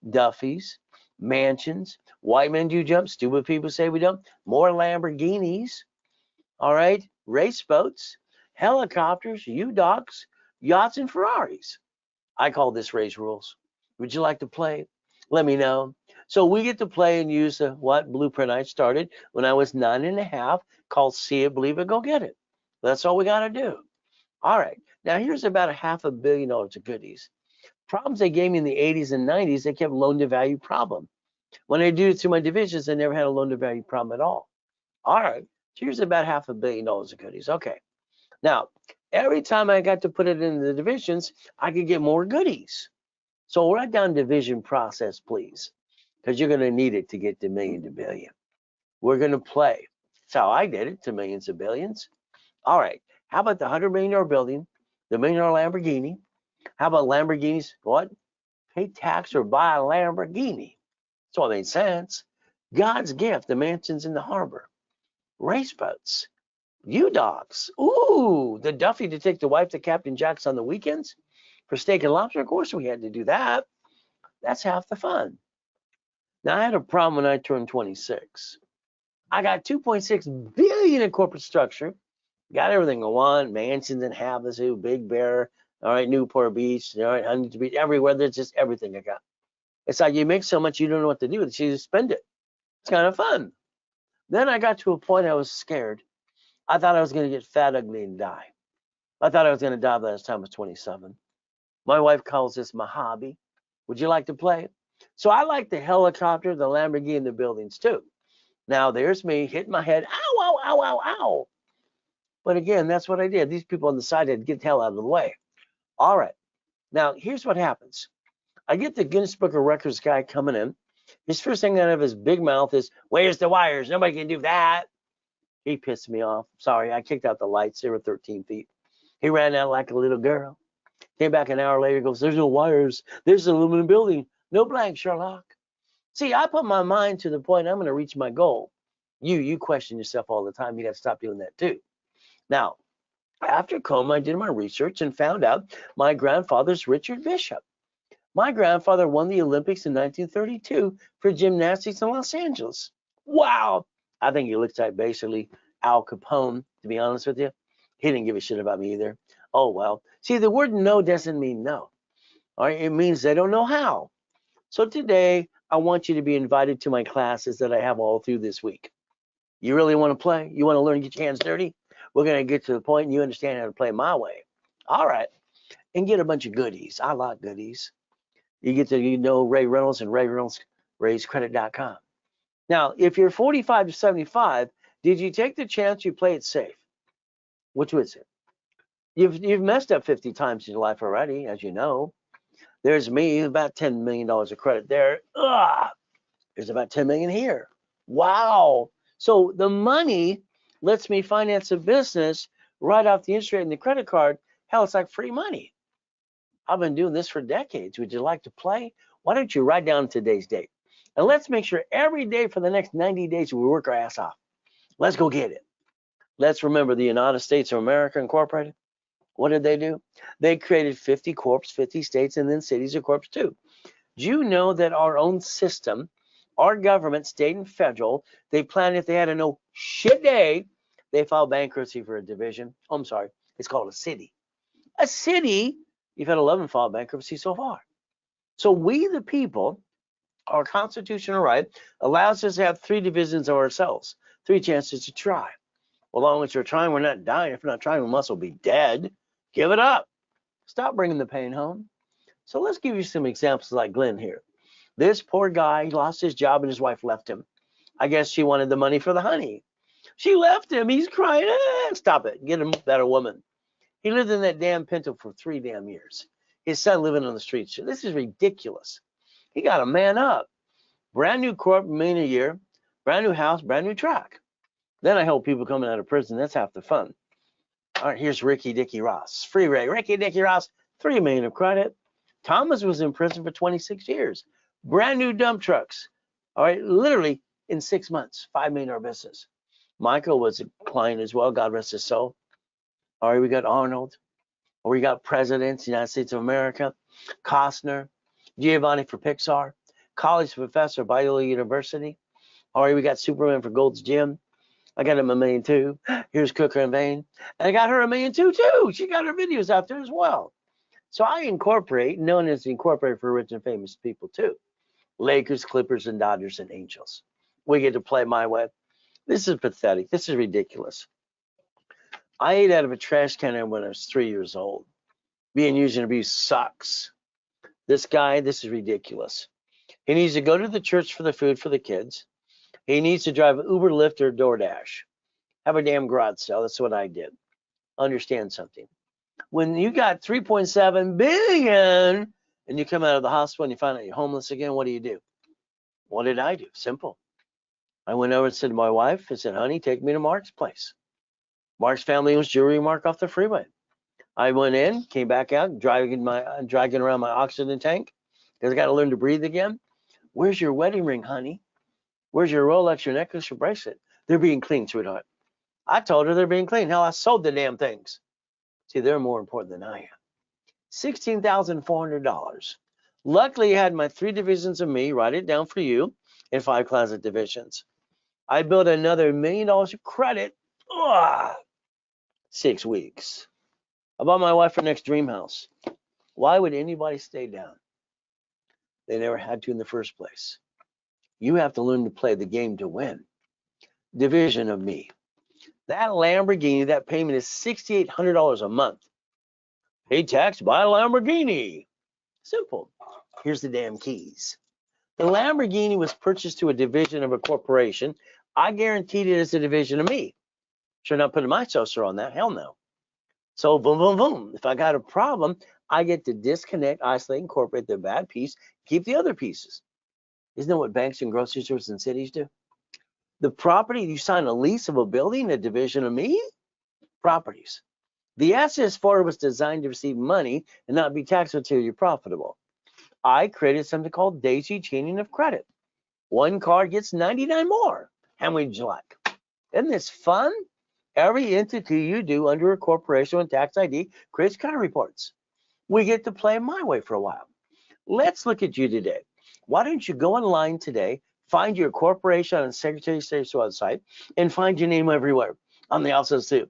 Duffys, mansions, white men do jump, stupid people say we don't, more Lamborghinis, all right, race boats, helicopters, U-Docks, yachts, and Ferraris. I call this race rules. Would you like to play? Let me know. So we get to play and use the blueprint I started when I was 9.5, called See It, Believe It, Go Get It. That's all we got to do. All right. Now here's about $500 million of goodies. Problems they gave me in the 80s and 90s, they kept loan to value problem. When I do it through my divisions, I never had a loan to value problem at all. All right. So here's about $500 million of goodies. Okay. Now, every time I got to put it in the divisions, I could get more goodies. So write down division process, please, because you're going to need it to get to million to billion. We're going to play. That's how I did it, to millions to billions. All right. How about the $100 million building, the $1 million Lamborghini? How about Lamborghinis? What? Pay tax or buy a Lamborghini. So it made sense. God's gift, the mansions in the harbor, race boats, U-Docks. Ooh, the Duffy to take the wife to Captain Jack's on the weekends for steak and lobster. Of course, we had to do that. That's half the fun. Now, I had a problem when I turned 26. I got 2.6 billion in corporate structure. Got everything I want, mansions in Havasu, Big Bear, all right, Newport Beach, all right, Huntington Beach, everywhere. There's just everything I got. It's like you make so much you don't know what to do with it. You just spend it. It's kind of fun. Then I got to a point I was scared. I thought I was going to get fat, ugly, and die. I thought I was going to die by the time I was 27. My wife calls this my hobby. Would you like to play? So I like the helicopter, the Lamborghini, and the buildings too. Now there's me hitting my head. Ow, ow, ow, ow, ow. But again, that's what I did. These people on the side had to get the hell out of the way. All right. Now, here's what happens. I get the Guinness Book of Records guy coming in. His first thing out of his big mouth is, where's the wires? Nobody can do that. He pissed me off. Sorry, I kicked out the lights. They were 13 feet. He ran out like a little girl. Came back an hour later, goes, there's no wires. There's an aluminum building. No blank, Sherlock. See, I put my mind to the point I'm going to reach my goal. You question yourself all the time. You got to stop doing that too. Now, after coma, I did my research and found out my grandfather's Richard Bishop. My grandfather won the Olympics in 1932 for gymnastics in Los Angeles. Wow. I think he looks like basically Al Capone, to be honest with you. He didn't give a shit about me either. Oh, well. See, the word no doesn't mean no. All right, it means they don't know how. So today, I want you to be invited to my classes that I have all through this week. You really want to play? You want to learn to get your hands dirty? We're going to get to the point and you understand how to play my way. All right. And get a bunch of goodies. I like goodies. You get to know Ray Reynolds and Ray Reynolds, RaysCredit.com. Now, if you're 45 to 75, did you take the chance you play it safe? Which was it? You've messed up 50 times in your life already, as you know. There's me, about $10 million of credit there. There's about 10 million here. Wow. So the money lets me finance a business right off the interest rate in the credit card. Hell, it's like free money. I've been doing this for decades. Would you like to play? Why don't you write down today's date? And let's make sure every day for the next 90 days we work our ass off. Let's go get it. Let's remember the United States of America Incorporated. What did they do? They created 50 corps, 50 states, and then cities of corps too. Do you know that our own system, our government, state and federal, they planned if they had a no shit day, they filed bankruptcy for a division. Oh, I'm sorry. It's called a city. A city, you've had 11 file bankruptcy so far. So we, the people, our constitutional right allows us to have 3 divisions of ourselves, 3 chances to try. Well, as long as we're trying, we're not dying. If we're not trying, we must well be dead. Give it up. Stop bringing the pain home. So let's give you some examples like Glenn here. This poor guy lost his job and his wife left him. I guess she wanted the money for the honey. She left him. He's crying. Stop it. Get him a better woman. He lived in that damn Pinto for 3 damn years. His son living on the streets. This is ridiculous. He got to man up. Brand new corp, $1 million a year. Brand new house, brand new truck. Then I help people coming out of prison. That's half the fun. All right, here's Ricky Dicky Ross. Free Ray. Ricky Dicky Ross, $3 million of credit. Thomas was in prison for 26 years. Brand new dump trucks. All right, literally in 6 months, $5 million business. Michael was a client as well. God rest his soul. All right, we got Arnold. We got presidents, United States of America. Costner. Giovanni for Pixar. College professor, Biola University. All right, we got Superman for Gold's Gym. I got him $1 million too. Here's Cooker and Vane. And I got her $1 million too. She got her videos out there as well. So I incorporate, known as incorporate for rich and famous people too. Lakers, Clippers, and Dodgers and Angels. We get to play my way. This is pathetic. This is ridiculous. I ate out of a trash can when I was 3 years old. Being used and abused sucks. This guy, this is ridiculous. He needs to go to the church for the food for the kids. He needs to drive Uber, Lyft, or DoorDash. Have a damn garage sale. That's what I did. Understand something. When you got 3.7 billion and you come out of the hospital and you find out you're homeless again, what do? What did I do? Simple. I went over and said to my wife, I said, honey, take me to Mark's place. Mark's family owns Jewelry Mark off the freeway. I went in, came back out, dragging around my oxygen tank because I got to learn to breathe again. Where's your wedding ring, honey? Where's your Rolex, your necklace, your bracelet? They're being clean, sweetheart. I told her they're being clean. Hell, I sold the damn things. See, they're more important than I am. $16,400. Luckily, I had my 3 divisions of me, write it down for you, in 5 closet divisions. I built another $1 million of credit. 6 weeks. I bought my wife her next dream house. Why would anybody stay down? They never had to in the first place. You have to learn to play the game to win. Division of me. That Lamborghini, that payment is $6,800 a month. Pay tax, buy a Lamborghini. Simple. Here's the damn keys. The Lamborghini was purchased to a division of a corporation. I guaranteed it as a division of me. Sure not putting my social on that. Hell no. So boom, boom, boom. If I got a problem, I get to disconnect, isolate, incorporate the bad piece, keep the other pieces. Isn't that what banks and grocery stores and cities do? The property, you sign a lease of a building, a division of me, properties. The SS4 was designed to receive money and not be taxed until you're profitable. I created something called daisy chaining of credit. One card gets 99 more. How many would you like? Isn't this fun? Every entity you do under a corporation with tax ID creates credit reports. We get to play my way for a while. Let's look at you today. Why don't you go online today, find your corporation on the Secretary of State's website, and find your name everywhere on the outside too.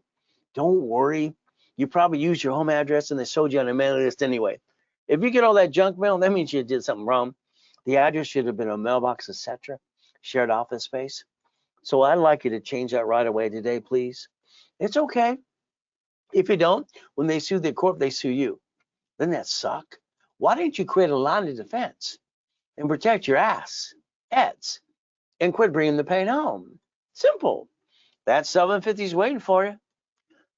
Don't worry. You probably used your home address and they sold you on a mailing list anyway. If you get all that junk mail, that means you did something wrong. The address should have been a mailbox, etc., shared office space. So I'd like you to change that right away today, please. It's okay. If you don't, when they sue the corp, they sue you. Doesn't that suck? Why didn't you create a line of defense and protect your ass, heads, and quit bringing the pain home? Simple. That 750 is waiting for you.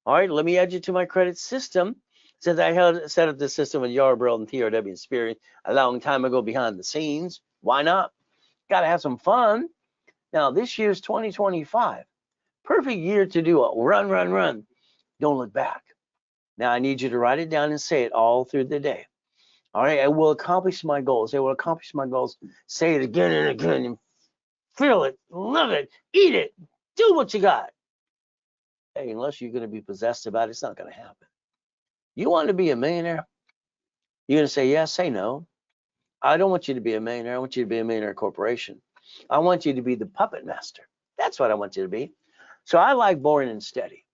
All right, let me add you to my credit system. Since I set up the system with Yarborough and TRW Experience a long time ago behind the scenes, why not? Got to have some fun. Now, this year's 2025. Perfect year to do a run, run, run. Don't look back. Now, I need you to write it down and say it all through the day. All right, I will accomplish my goals. I will accomplish my goals. Say it again and again and feel it, live it, eat it, do what you got. Hey, unless you're going to be possessed about it, it's not going to happen. You want to be a millionaire? You're going to say yes, say no. I don't want you to be a millionaire. I want you to be a millionaire corporation. I want you to be the puppet master. That's what I want you to be. So I like boring and steady.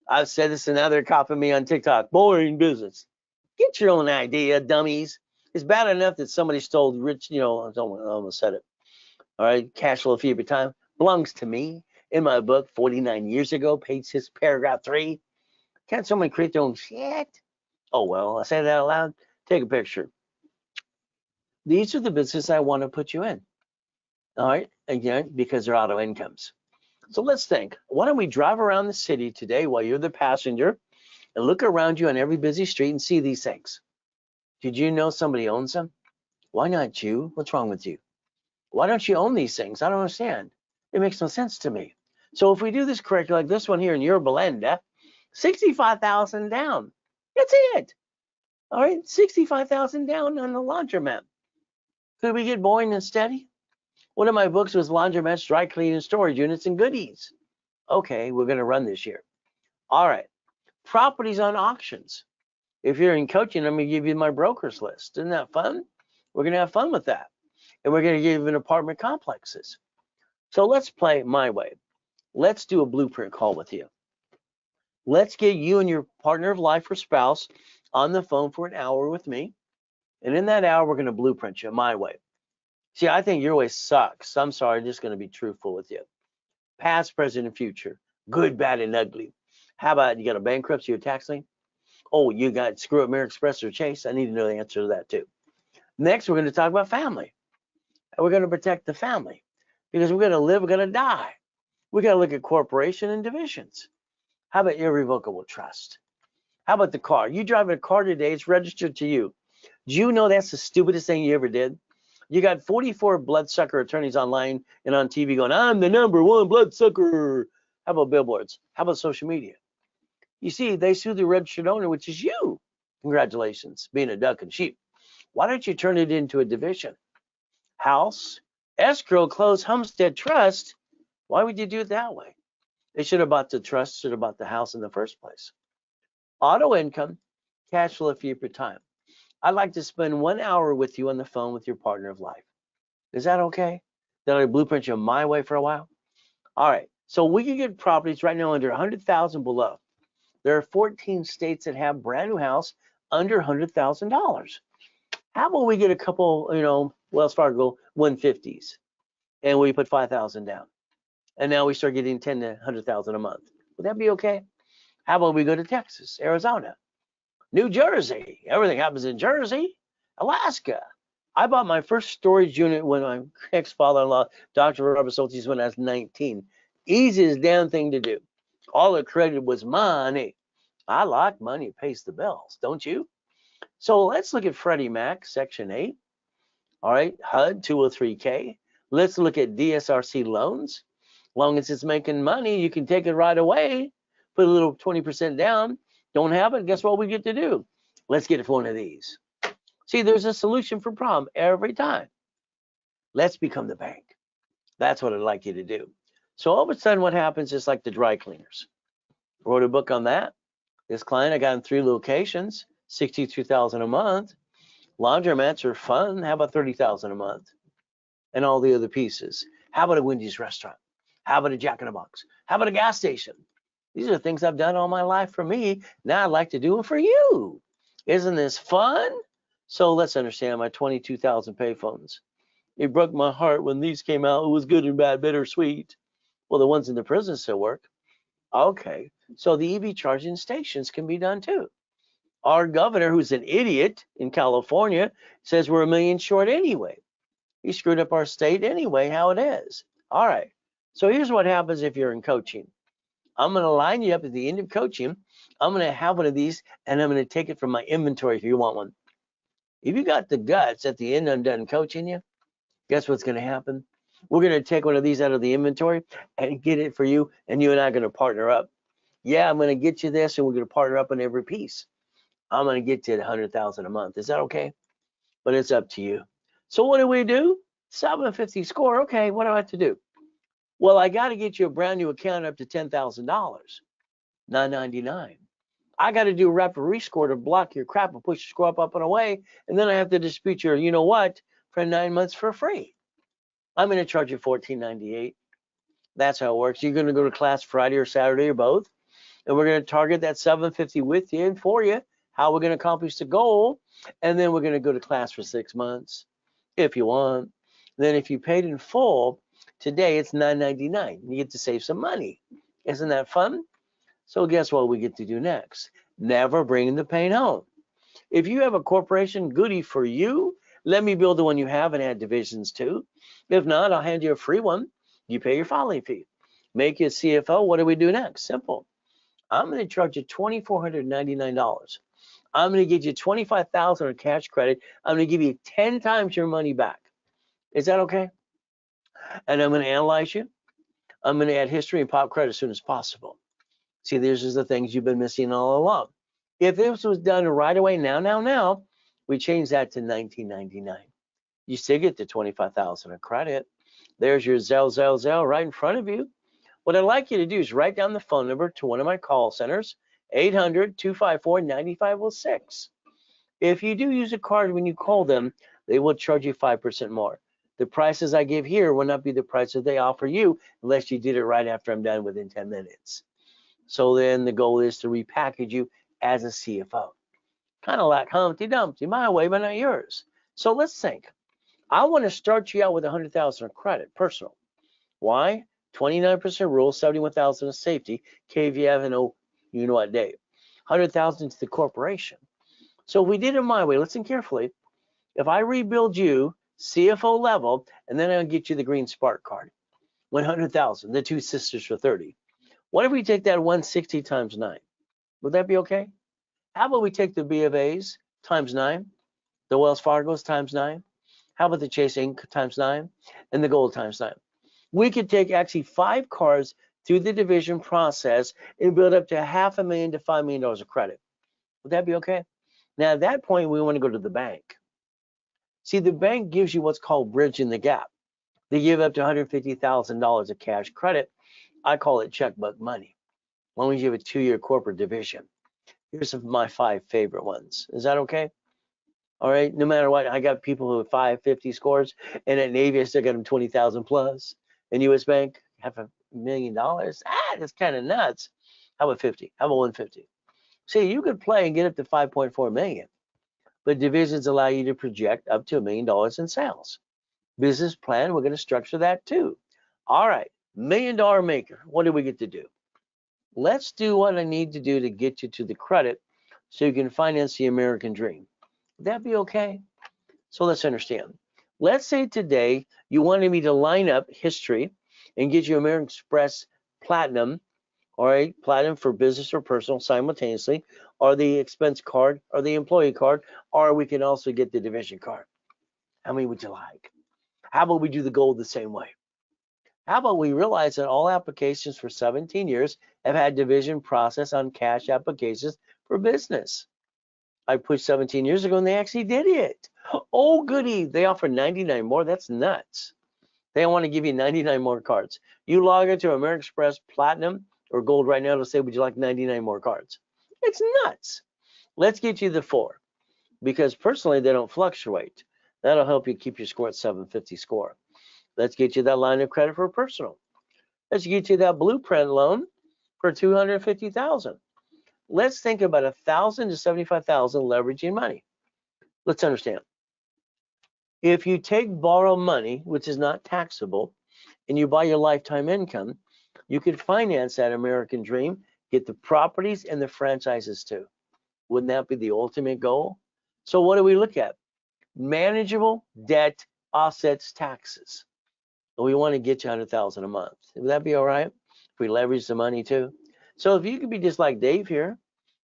I've said this and now they're copying me on TikTok. Boring business. Get your own idea, dummies. It's bad enough that somebody stole rich, I almost said it. All right, cash flow fee every time belongs to me. In my book, 49 years ago, page 6, paragraph 3. Can't someone create their own shit? Oh, well, I say that out loud. Take a picture. These are the business I want to put you in. All right, again, because they're auto incomes. So let's think. Why don't we drive around the city today while you're the passenger and look around you on every busy street and see these things? Did you know somebody owns them? Why not you? What's wrong with you? Why don't you own these things? I don't understand. It makes no sense to me. So if we do this correctly, like this one here in Yorba Linda, 65,000 down. That's it. All right, 65,000 down on the laundromat. Could we get boring and steady? One of my books was laundromats, dry cleaning, storage units, and goodies. Okay, we're going to run this year. All right, properties on auctions. If you're in coaching, I'm going to give you my brokers list. Isn't that fun? We're going to have fun with that. And we're going to give you apartment complexes. So let's play my way. Let's do a blueprint call with you. Let's get you and your partner of life or spouse on the phone for an hour with me. And in that hour, we're going to blueprint you my way. See, I think your way sucks. I'm sorry, I'm just going to be truthful with you. Past, present, and future. Good, bad, and ugly. How about you got a bankruptcy or tax lien? Oh, you got screw up American Express or Chase? I need to know the answer to that too. Next, we're going to talk about family. And we're going to protect the family because we're going to live, we're going to die. We're going to look at corporation and divisions. How about irrevocable trust? How about the car? You drive a car today, it's registered to you. Do you know that's the stupidest thing you ever did? You got 44 bloodsucker attorneys online and on TV going, I'm the #1 bloodsucker. How about billboards? How about social media? You see, they sue the registered owner, which is you. Congratulations, being a duck and sheep. Why don't you turn it into a division? House, escrow, close, homestead, trust. Why would you do it that way? They should have bought the trust, should have bought the house in the first place. Auto income, cash flow fee per time. I'd like to spend 1 hour with you on the phone with your partner of life. Is that okay? Did I blueprint you my way for a while? All right. So we can get properties right now under 100,000 below. There are 14 states that have brand new house under $100,000. How about we get a couple, Wells Fargo 150s, and we put 5,000 down, and now we start getting 10 to 100,000 a month. Would that be okay? How about we go to Texas, Arizona, New Jersey? Everything happens in Jersey, Alaska. I bought my first storage unit when my ex-father-in-law, Dr. Robert Soltis, when I was 19. Easiest damn thing to do. All it created was money. I like money, it pays the bills, don't you? So let's look at Freddie Mac, Section 8. All right, HUD, 203K. Let's look at DSRC loans. Long as it's making money, you can take it right away. Put a little 20% down. Don't have it, guess what we get to do? Let's get one of these. See, there's a solution for problem every time. Let's become the bank. That's what I'd like you to do. So all of a sudden, what happens is like the dry cleaners. Wrote a book on that. This client, I got in 3 locations, $62,000 a month. Laundromats are fun. How about $30,000 a month? And all the other pieces. How about a Wendy's restaurant? How about a Jack in the Box? How about a gas station? These are things I've done all my life for me. Now I'd like to do them for you. Isn't this fun? So let's understand my 22,000 payphones. It broke my heart when these came out. It was good and bad, bittersweet. Well, the ones in the prison still work. Okay, so the EV charging stations can be done too. Our governor, who's an idiot in California, says we're $1 million short anyway. He screwed up our state anyway, how it is. All right, so here's what happens if you're in coaching. I'm going to line you up at the end of coaching. I'm going to have one of these, and I'm going to take it from my inventory if you want one. If you got the guts at the end, I'm done coaching you, guess what's going to happen? We're going to take one of these out of the inventory and get it for you, and you and I are going to partner up. Yeah, I'm going to get you this, and we're going to partner up on every piece. I'm going to get you $100,000 a month. Is that okay? But it's up to you. So what do? 750 score. Okay, what do I have to do? Well, I got to get you a brand new account up to $10,000, $999. I got to do a rapid rescore to block your crap and push your score up and away, and then I have to dispute your, you know what, for 9 months for free. I'm going to charge you $14.98. That's how it works. You're going to go to class Friday or Saturday or both, and we're going to target that 750 with you and for you, how we're going to accomplish the goal, and then we're going to go to class for 6 months if you want. Then if you paid in full, today it's $9.99. You get to save some money. Isn't that fun? So guess what we get to do next? Never bring the pain home. If you have a corporation, goodie for you. Let me build the one you have and add divisions to. If not, I'll hand you a free one. You pay your filing fee. Make you a CFO. What do we do next? Simple. I'm going to charge you $2,499. I'm going to get you $25,000 in cash credit. I'm going to give you 10 times your money back. Is that okay? And I'm going to analyze you. I'm going to add history and pop credit as soon as possible. See, these are the things you've been missing all along. If this was done right away, now, we change that to $19.99. You still get the $25,000 of credit. There's your Zelle right in front of you. What I'd like you to do is write down the phone number to one of my call centers, 800-254-9506. If you do use a card when you call them, they will charge you 5% more. The prices I give here will not be the prices they offer you unless you did it right after I'm done within 10 minutes. So then the goal is to repackage you as a CFO. Kind of like Humpty Dumpty, my way, but not yours. So let's think. I want to start you out with $100,000 of credit, personal. Why? 29% rule, 71,000 of safety, KVF and you know what day. 100,000 to the corporation. So if we did it my way, listen carefully. If I rebuild you CFO level, and then I'll get you the green spark card, 100,000, the two sisters for 30. What if we take that 160 times 9? Would that be okay? How about we take the B of A's times 9, the Wells Fargo's times 9? How about the Chase Inc. times 9, and the Gold times 9? We could take actually 5 cards through the division process and build up to $500,000 to $5 million of credit. Would that be okay? Now, at that point, we want to go to the bank. See, the bank gives you what's called bridging the gap. They give up to $150,000 of cash credit. I call it checkbook money. As long as you have a 2-year corporate division. Here's my 5 favorite ones. Is that okay? All right. No matter what, I got people who have 550 scores, and at Navy, I still got them 20,000 plus. In U.S. Bank, $500,000. That's kind of nuts. How about 50? How about 150? See, you could play and get up to 5.4 million, but divisions allow you to project up to $1 million in sales. Business plan, we're going to structure that too. All right, $1 million maker. What do we get to do? Let's do what I need to do to get you to the credit so you can finance the American dream. Would that be okay? So let's understand. Let's say today you wanted me to line up history and get you American Express Platinum, all right, Platinum for business or personal simultaneously, or the expense card, or the employee card, or we can also get the division card. How many would you like? How about we do the gold the same way? How about we realize that all applications for 17 years have had division process on cash applications for business? I pushed 17 years ago and they actually did it. Oh, goody. They offer 99 more. That's nuts. They want to give you 99 more cards. You log into American Express Platinum or Gold right now to say, would you like 99 more cards? It's nuts. Let's get you the 4 because personally, they don't fluctuate. That'll help you keep your score at 750 score. Let's get you that line of credit for personal. Let's get you that blueprint loan for $250,000. Let's think about $1,000 to $75,000 leveraging money. Let's understand. If you take borrowed money, which is not taxable, and you buy your lifetime income, you could finance that American dream, get the properties and the franchises too. Wouldn't that be the ultimate goal? So what do we look at? Manageable debt offsets taxes. We want to get you $100,000 a month. Would that be all right if we leverage the money too? So if you could be just like Dave here,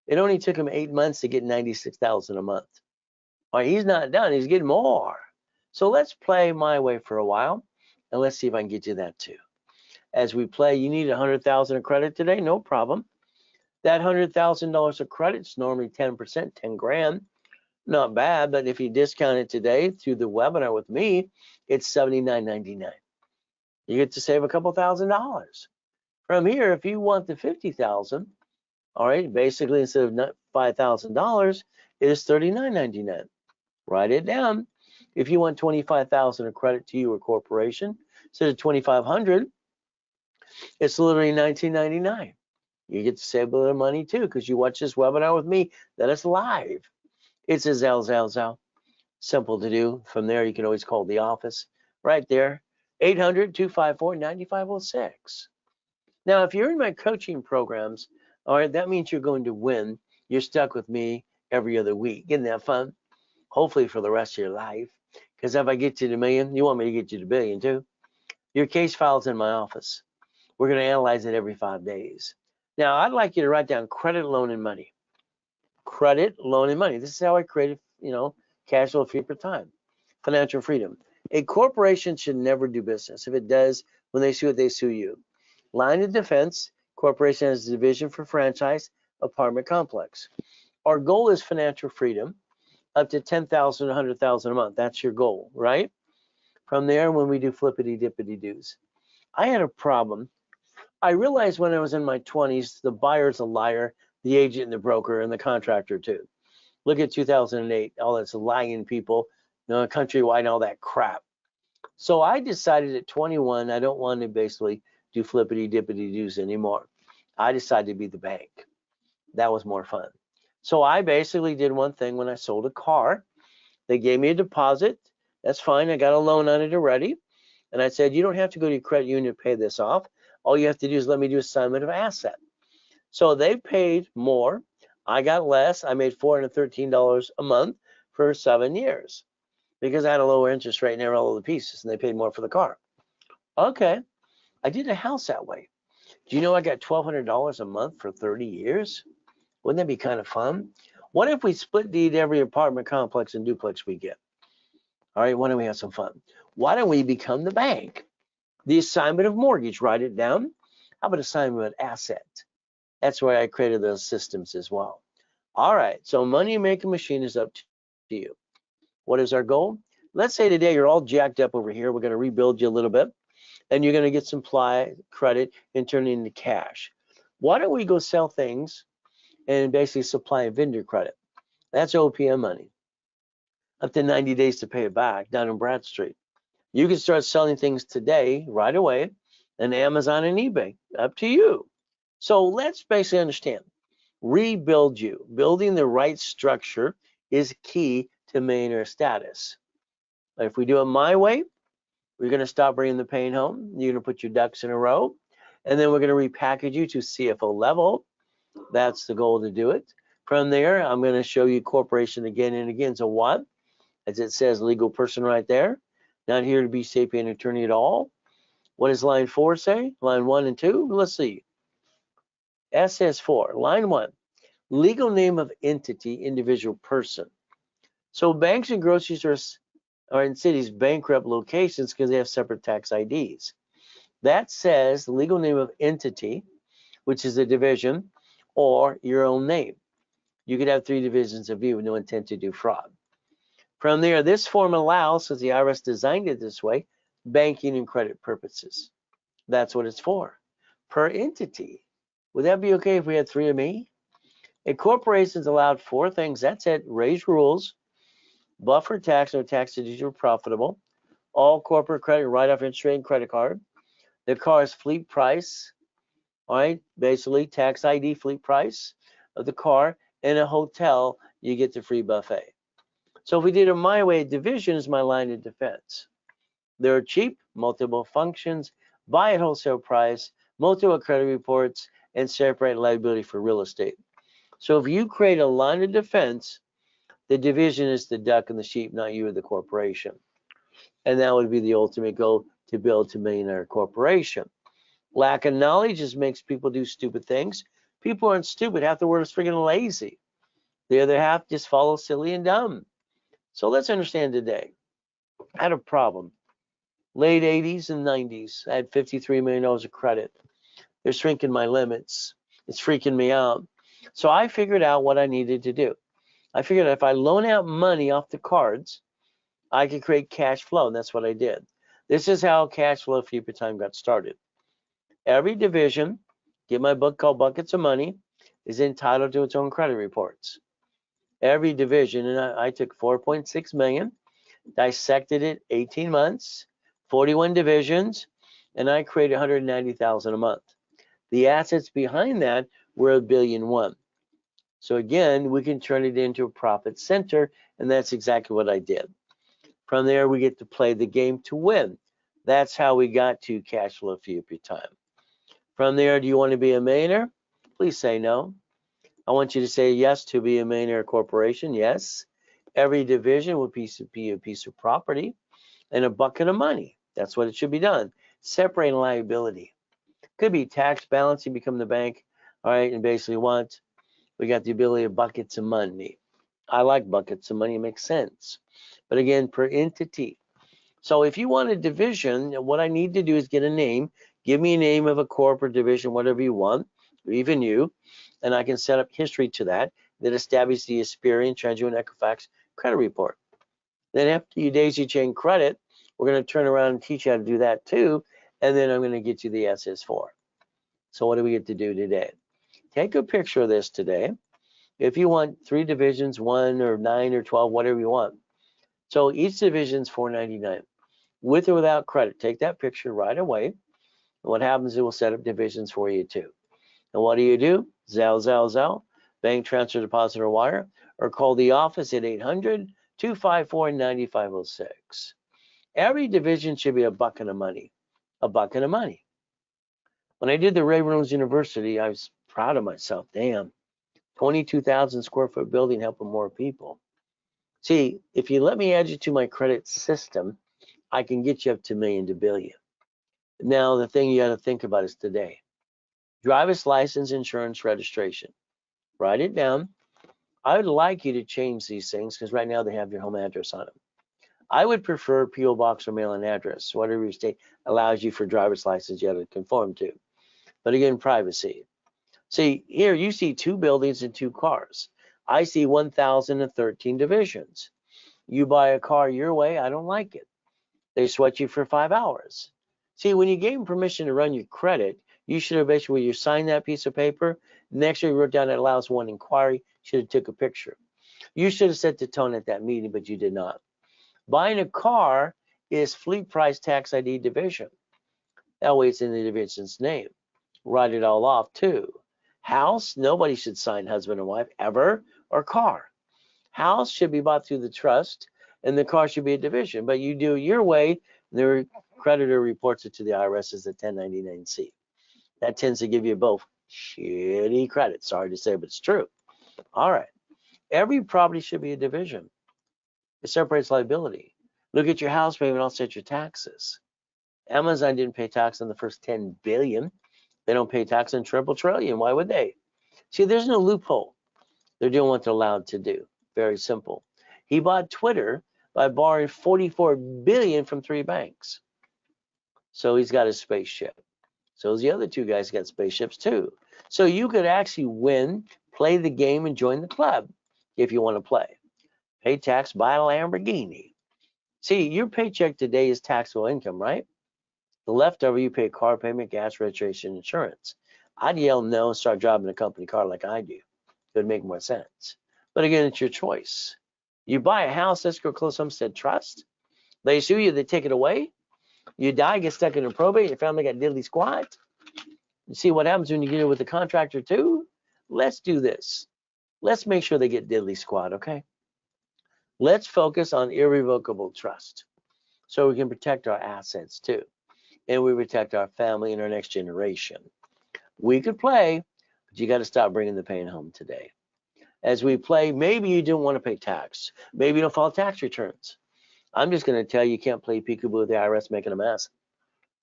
it only took him 8 months to get $96,000 a month. All right, he's not done. He's getting more. So let's play my way for a while, and let's see if I can get you that too. As we play, you need $100,000 of credit today? No problem. That $100,000 of credit is normally 10%, 10 grand. Not bad, but if you discount it today through the webinar with me, it's $79.99. You get to save a couple $1,000s. From here, if you want the $50,000, all right, basically instead of $5,000, it is $39.99. Write it down. If you want $25,000 of credit to you or corporation, instead of $2,500, it's literally $19.99. You get to save a little money too because you watch this webinar with me that is live. It's a Zelle. Simple to do. From there, you can always call the office right there, 800-254-9506. Now, if you're in my coaching programs, all right, that means you're going to win. You're stuck with me every other week. Isn't that fun? Hopefully for the rest of your life. Because if I get you to $1 million, you want me to get you to $1 billion too. Your case file's in my office. We're going to analyze it every 5 days. Now, I'd like you to write down credit, loan, and money. Credit, loan, and money. This is how I created, cash flow free per time. Financial freedom. A corporation should never do business. If it does, when they sue it, they sue you. Line of defense. Corporation has a division for franchise, apartment complex. Our goal is financial freedom, up to $10,000 to $100,000 a month. That's your goal, right? From there, when we do flippity dippity doos. I had a problem. I realized when I was in my 20s, the buyer's a liar, the agent and the broker and the contractor too. Look at 2008, all that's lying people, countrywide and all that crap. So I decided at 21, I don't want to basically do flippity dippity doos anymore. I decided to be the bank. That was more fun. So I basically did one thing when I sold a car. They gave me a deposit. That's fine. I got a loan on it already. And I said, you don't have to go to your credit union to pay this off. All you have to do is let me do assignment of asset. So they paid more. I got less. I made $413 a month for 7 years because I had a lower interest rate and they were all of the pieces and they paid more for the car. Okay. I did a house that way. Do you know I got $1,200 a month for 30 years? Wouldn't that be kind of fun? What if we split deed every apartment complex and duplex we get? All right, why don't we have some fun? Why don't we become the bank? The assignment of mortgage, write it down. How about assignment of asset? That's why I created those systems as well. All right, so money making machine is up to you. What is our goal? Let's say today you're all jacked up over here. We're going to rebuild you a little bit, and you're going to get some credit and turn it into cash. Why don't we go sell things and basically supply vendor credit? That's OPM money. Up to 90 days to pay it back down in Brad Street. You can start selling things today, right away, on Amazon and eBay. Up to you. So let's basically understand. Rebuild you. Building the right structure is key to millionaire status. If we do it my way, we're going to stop bringing the pain home. You're going to put your ducks in a row, and then we're going to repackage you to CFO level. That's the goal to do it. From there, I'm going to show you corporation again and again. So what? As it says, legal person right there. Not here to be sapient attorney at all. What does line 4 say? Line 1 and 2? Let's see. SS4, line 1. Legal name of entity, individual person. So banks and grocery stores are in cities bankrupt locations because they have separate tax IDs. That says the legal name of entity, which is a division, or your own name. You could have 3 divisions of you with no intent to do fraud. From there, this form allows, since the IRS designed it this way, banking and credit purposes. That's what it's for. Per entity. Would that be okay if we had 3 of me? A corporation's allowed 4 things. That's it. Raise rules, buffer tax, no tax deductions are profitable. All corporate credit, write-off interest rate and credit card. The car's fleet price, all right, basically tax ID fleet price of the car. In a hotel, you get the free buffet. So if we did it my way, division is my line of defense. They're cheap, multiple functions, buy at wholesale price, multiple credit reports, and separate liability for real estate. So if you create a line of defense, the division is the duck and the sheep, not you or the corporation. And that would be the ultimate goal, to build a millionaire corporation. Lack of knowledge just makes people do stupid things. People aren't stupid. Half the world is freaking lazy. The other half just follow silly and dumb. So let's understand today. I had a problem. Late 80s and 90s, I had $53 million of credit. They're shrinking my limits. It's freaking me out. So I figured out what I needed to do. I figured out if I loan out money off the cards, I could create cash flow, and that's what I did. This is how cash flow free per time got started. Every division, get my book called Buckets of Money, is entitled to its own credit reports. Every division, and I took 4.6 million, dissected it 18 months, 41 divisions, and I created 190,000 a month. The assets behind that were $1.1 billion. So again, we can turn it into a profit center, and that's exactly what I did. From there, we get to play the game to win. That's how we got to cash flow free per time. From there, do you want to be a millionaire? Please say no. I want you to say yes to be a millionaire corporation, yes. Every division will be a piece of property and a bucket of money. That's what it should be done. Separating liability. Could be tax balance, you become the bank, all right, and basically what? We got the ability of buckets of money. I like buckets of money, it makes sense. But again, per entity. So if you want a division, what I need to do is get a name. Give me a name of a corporate division, whatever you want, or even you, and I can set up history to that establishes the Experian, TransUnion, Equifax credit report. Then after you daisy chain credit, we're going to turn around and teach you how to do that too, and then I'm going to get you the SS4. So what do we get to do today? Take a picture of this today. If you want 3 divisions, 1 or 9 or 12, whatever you want. So each division is $4.99. With or without credit, take that picture right away. And what happens, it will set up divisions for you too. And what do? Zelle, bank transfer, deposit, or wire, or call the office at 800-254-9506. Every division should be a bucket of money. A bucket of money. When I did the Ray Reynolds University, I was proud of myself. Damn, 22,000 square foot building helping more people. See, if you let me add you to my credit system, I can get you up to million to billion. Now, the thing you got to think about is today. Driver's license, insurance, registration. Write it down. I would like you to change these things because right now they have your home address on them. I would prefer P.O. Box or mail-in address. Whatever your state allows you for driver's license, you have to conform to. But again, privacy. See, here you see 2 buildings and 2 cars. I see 1,013 divisions. You buy a car your way, I don't like it. They sweat you for 5 hours. See, when you gave them permission to run your credit, you should have basically, when you signed that piece of paper, next year you wrote down it allows one inquiry, should have took a picture. You should have set the tone at that meeting, but you did not. Buying a car is fleet price tax ID division. That way it's in the division's name. Write it all off too. House, nobody should sign husband and wife ever, or car. House should be bought through the trust, and the car should be a division. But you do it your way, the creditor reports it to the IRS as a 1099-C. That tends to give you both shitty credit. Sorry to say, but it's true. All right. Every property should be a division. It separates liability. Look at your house payment, offset your taxes. Amazon didn't pay tax on the first 10 billion. They don't pay tax on triple trillion. Why would they? See, there's no loophole. They're doing what they're allowed to do. Very simple. He bought Twitter by borrowing 44 billion from 3 banks. So he's got a spaceship. So the other 2 guys got spaceships too. So you could actually win, play the game, and join the club if you want to play. Pay tax, buy a Lamborghini. See, your paycheck today is taxable income, right? The leftover, you pay car payment, gas, registration, insurance. I'd yell no and start driving a company car like I do. It would make more sense. But again, it's your choice. You buy a house, escrow, close homestead trust. They sue you, they take it away. You die, get stuck in a probate, your family got diddly squat. You see what happens when you get it with the contractor too? Let's do this. Let's make sure they get diddly squat, okay? Let's focus on irrevocable trust so we can protect our assets too. And we protect our family and our next generation. We could play, but you got to stop bringing the pain home today. As we play, maybe you didn't want to pay tax. Maybe you don't file tax returns. I'm just going to tell you, you can't play peekaboo with the IRS making a mess.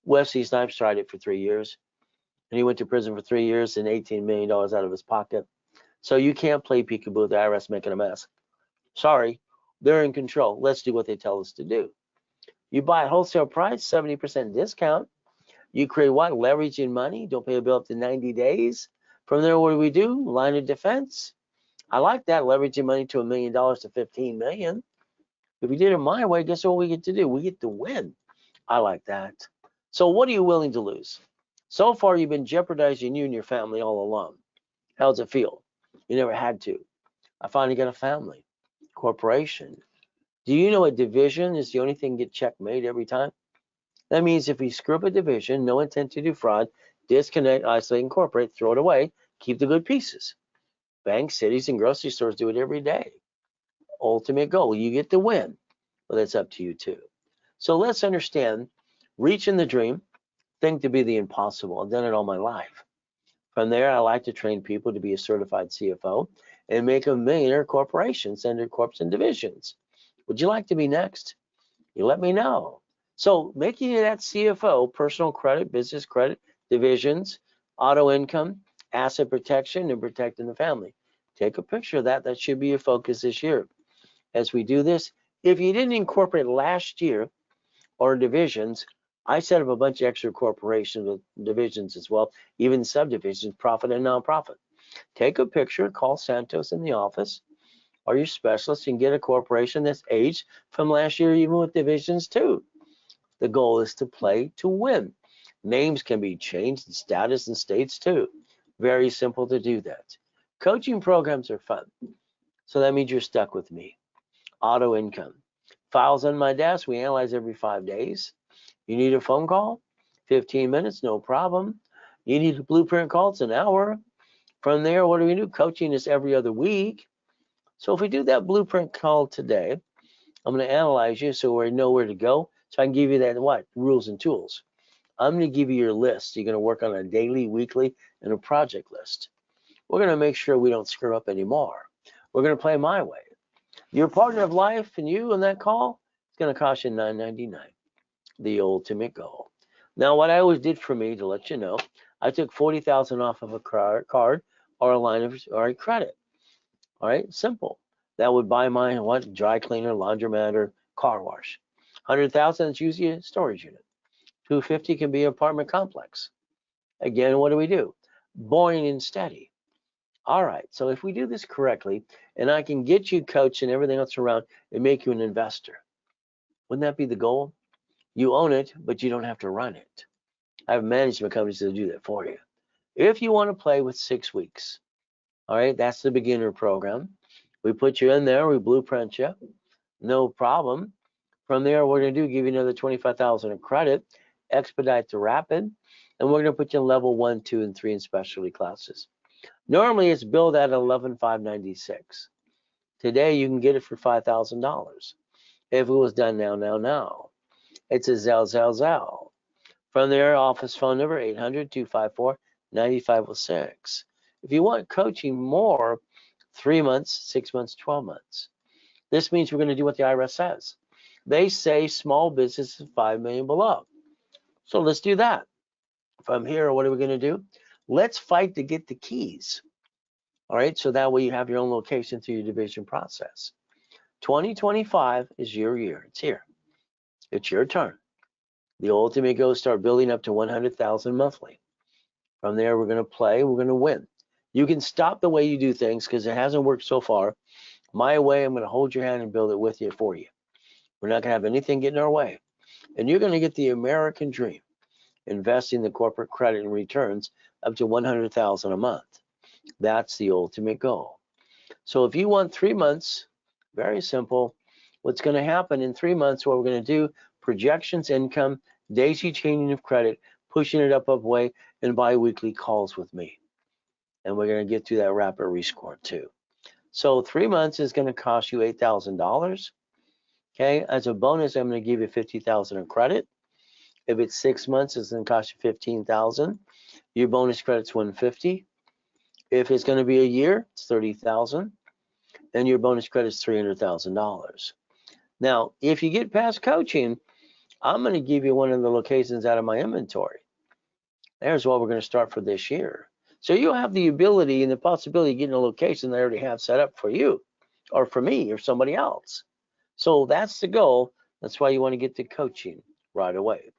Wesley Snipes tried it for 3 years, and he went to prison for 3 years and $18 million out of his pocket. So you can't play peekaboo with the IRS making a mess. Sorry, they're in control. Let's do what they tell us to do. You buy at wholesale price, 70% discount. You create what? Leveraging money. Don't pay a bill up to 90 days. From there, what do we do? Line of defense. I like that, leveraging money to $1 million to 15 million. If we did it my way, guess what we get to do? We get to win. I like that. So what are you willing to lose? So far, you've been jeopardizing you and your family all along. How does it feel? You never had to. I finally got a family, corporation. Do you know a division is the only thing to get checkmate every time? That means if we screw up a division, no intent to do fraud, disconnect, isolate, incorporate, throw it away, keep the good pieces. Banks, cities, and grocery stores do it every day. Ultimate goal, you get to win. Well, that's up to you too. So let's understand, reaching the dream, think to be the impossible. I've done it all my life. From there, I like to train people to be a certified CFO and make a millionaire corporation, send their corps and divisions. Would you like to be next? You let me know. So making you that CFO, personal credit, business credit, divisions, auto income, asset protection, and protecting the family. Take a picture of that. That should be your focus this year. As we do this, if you didn't incorporate last year or divisions, I set up a bunch of extra corporations with divisions as well, even subdivisions, profit and nonprofit. Take a picture, call Santos in the office or your specialist and get a corporation that's aged from last year, even with divisions too. The goal is to play to win. Names can be changed in status and states too. Very simple to do that. Coaching programs are fun. So that means you're stuck with me. Auto income. Files on my desk, we analyze every 5 days. You need a phone call? 15 minutes, no problem. You need a blueprint call? It's an hour. From there, what do we do? Coaching is every other week. So if we do that blueprint call today, I'm going to analyze you so we know where to go. So I can give you that rules and tools. I'm going to give you your list. You're going to work on a daily, weekly, and a project list. We're going to make sure we don't screw up anymore. We're going to play my way. Your partner of life and you on that call, it's going to cost you $9.99. The ultimate goal. Now, what I always did for me, to let you know, I took $40,000 off of a card or a line of or a credit. All right, simple. That would buy my dry cleaner, laundromat, or car wash. 100,000 is usually a storage unit. 250 can be an apartment complex. Again, what do? Boring and steady. All right, so if we do this correctly, and I can get you coached and everything else around and make you an investor, wouldn't that be the goal? You own it, but you don't have to run it. I have management companies that do that for you. If you want to play with 6 weeks, all right, that's the beginner program. We put you in there, we blueprint you, no problem. From there, we're going to give you another 25,000 in credit, expedite the rapid, and we're going to put you in level 1, 2, and 3 in specialty classes. Normally, it's billed at $11,596. Today, you can get it for $5,000. If it was done now. It's a Zell. From there, office phone number 800-254-9506. If you want coaching more, 3 months, 6 months, 12 months. This means we're going to do what the IRS says. They say small business is 5 million below. So let's do that. From here, what are we going to do? Let's fight to get the keys. All right, so that way you have your own location through your division process. 2025 is your year. It's here. It's your turn. The ultimate goal is start building up to 100,000 monthly. From there, we're going to play. We're going to win. You can stop the way you do things because it hasn't worked so far. My way, I'm going to hold your hand and build it with you for you. We're not going to have anything get in our way. And you're going to get the American dream, investing the corporate credit and returns up to 100,000 a month. That's the ultimate goal. So if you want 3 months, very simple. What's going to happen in 3 months, what we're going to do, projections, income, daisy chaining of credit, pushing it up way, and bi-weekly calls with me. And we're going to get to that rapid rescore too. So 3 months is going to cost you $8,000. Okay, as a bonus, I'm going to give you 50,000 in credit. If it's 6 months, it's going to cost you 15,000. Your bonus credit's 150. If it's going to be a year, it's 30,000, and your bonus credit is $300,000. Now, if you get past coaching, I'm going to give you one of the locations out of my inventory. There's what we're going to start for this year. So you'll have the ability and the possibility of getting a location that I already have set up for you, or for me, or somebody else. So that's the goal. That's why you want to get to coaching right away.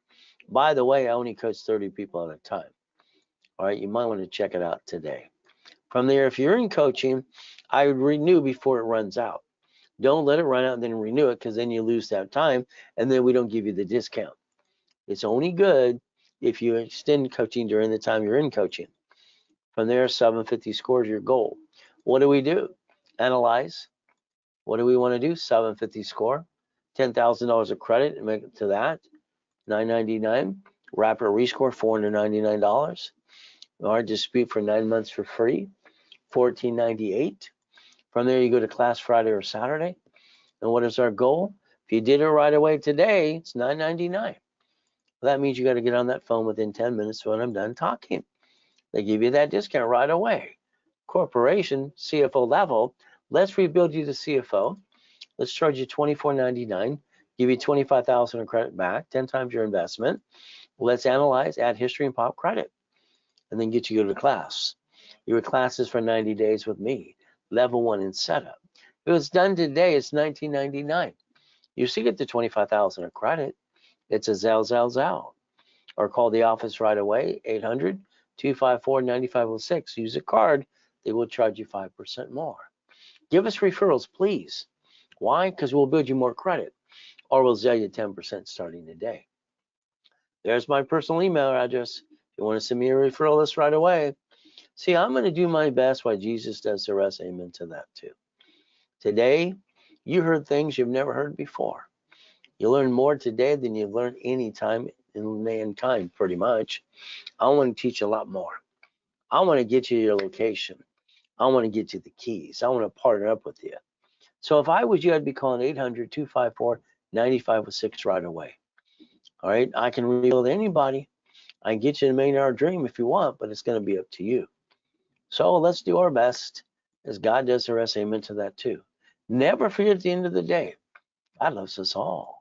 By the way, I only coach 30 people at a time. All right, you might want to check it out today. From there, if you're in coaching, I would renew before it runs out. Don't let it run out and then renew it, because then you lose that time and then we don't give you the discount. It's only good if you extend coaching during the time you're in coaching. From there, 750 scores your goal. What do? Analyze. What do we want to do? 750 score, $10,000 of credit and make it to that. $999. Rapid rescore, $499. Our dispute for 9 months for free, $14.98. From there, you go to class Friday or Saturday. And what is our goal? If you did it right away today, it's $999. Well, that means you got to get on that phone within 10 minutes when I'm done talking. They give you that discount right away. Corporation, CFO level, let's rebuild you to CFO. Let's charge you $24.99, give you $25,000 in credit back, 10 times your investment. Let's analyze, add history, and pop credit, and then get you to the class. Your class is for 90 days with me, level 1 in setup. If it's done today, it's $19.99. You still get the $25,000 in credit. It's a Zell. Or call the office right away, 800-254-9506. Use a card. They will charge you 5% more. Give us referrals, please. Why? Because we'll build you more credit, or we'll sell you 10% starting today. There's my personal email address. If you want to send me a referral list right away. See, I'm going to do my best while Jesus does the rest. Amen to that too. Today, you heard things you've never heard before. You learn more today than you've learned any time in mankind, pretty much. I want to teach you a lot more. I want to get you your location. I want to get you the keys. I want to partner up with you. So if I was you, I'd be calling 800-254-9506 right away. All right, I can rebuild anybody. I can get you the $1 million dream if you want, but it's going to be up to you. So let's do our best as God does the rest. Amen to that too. Never forget at the end of the day, God loves us all.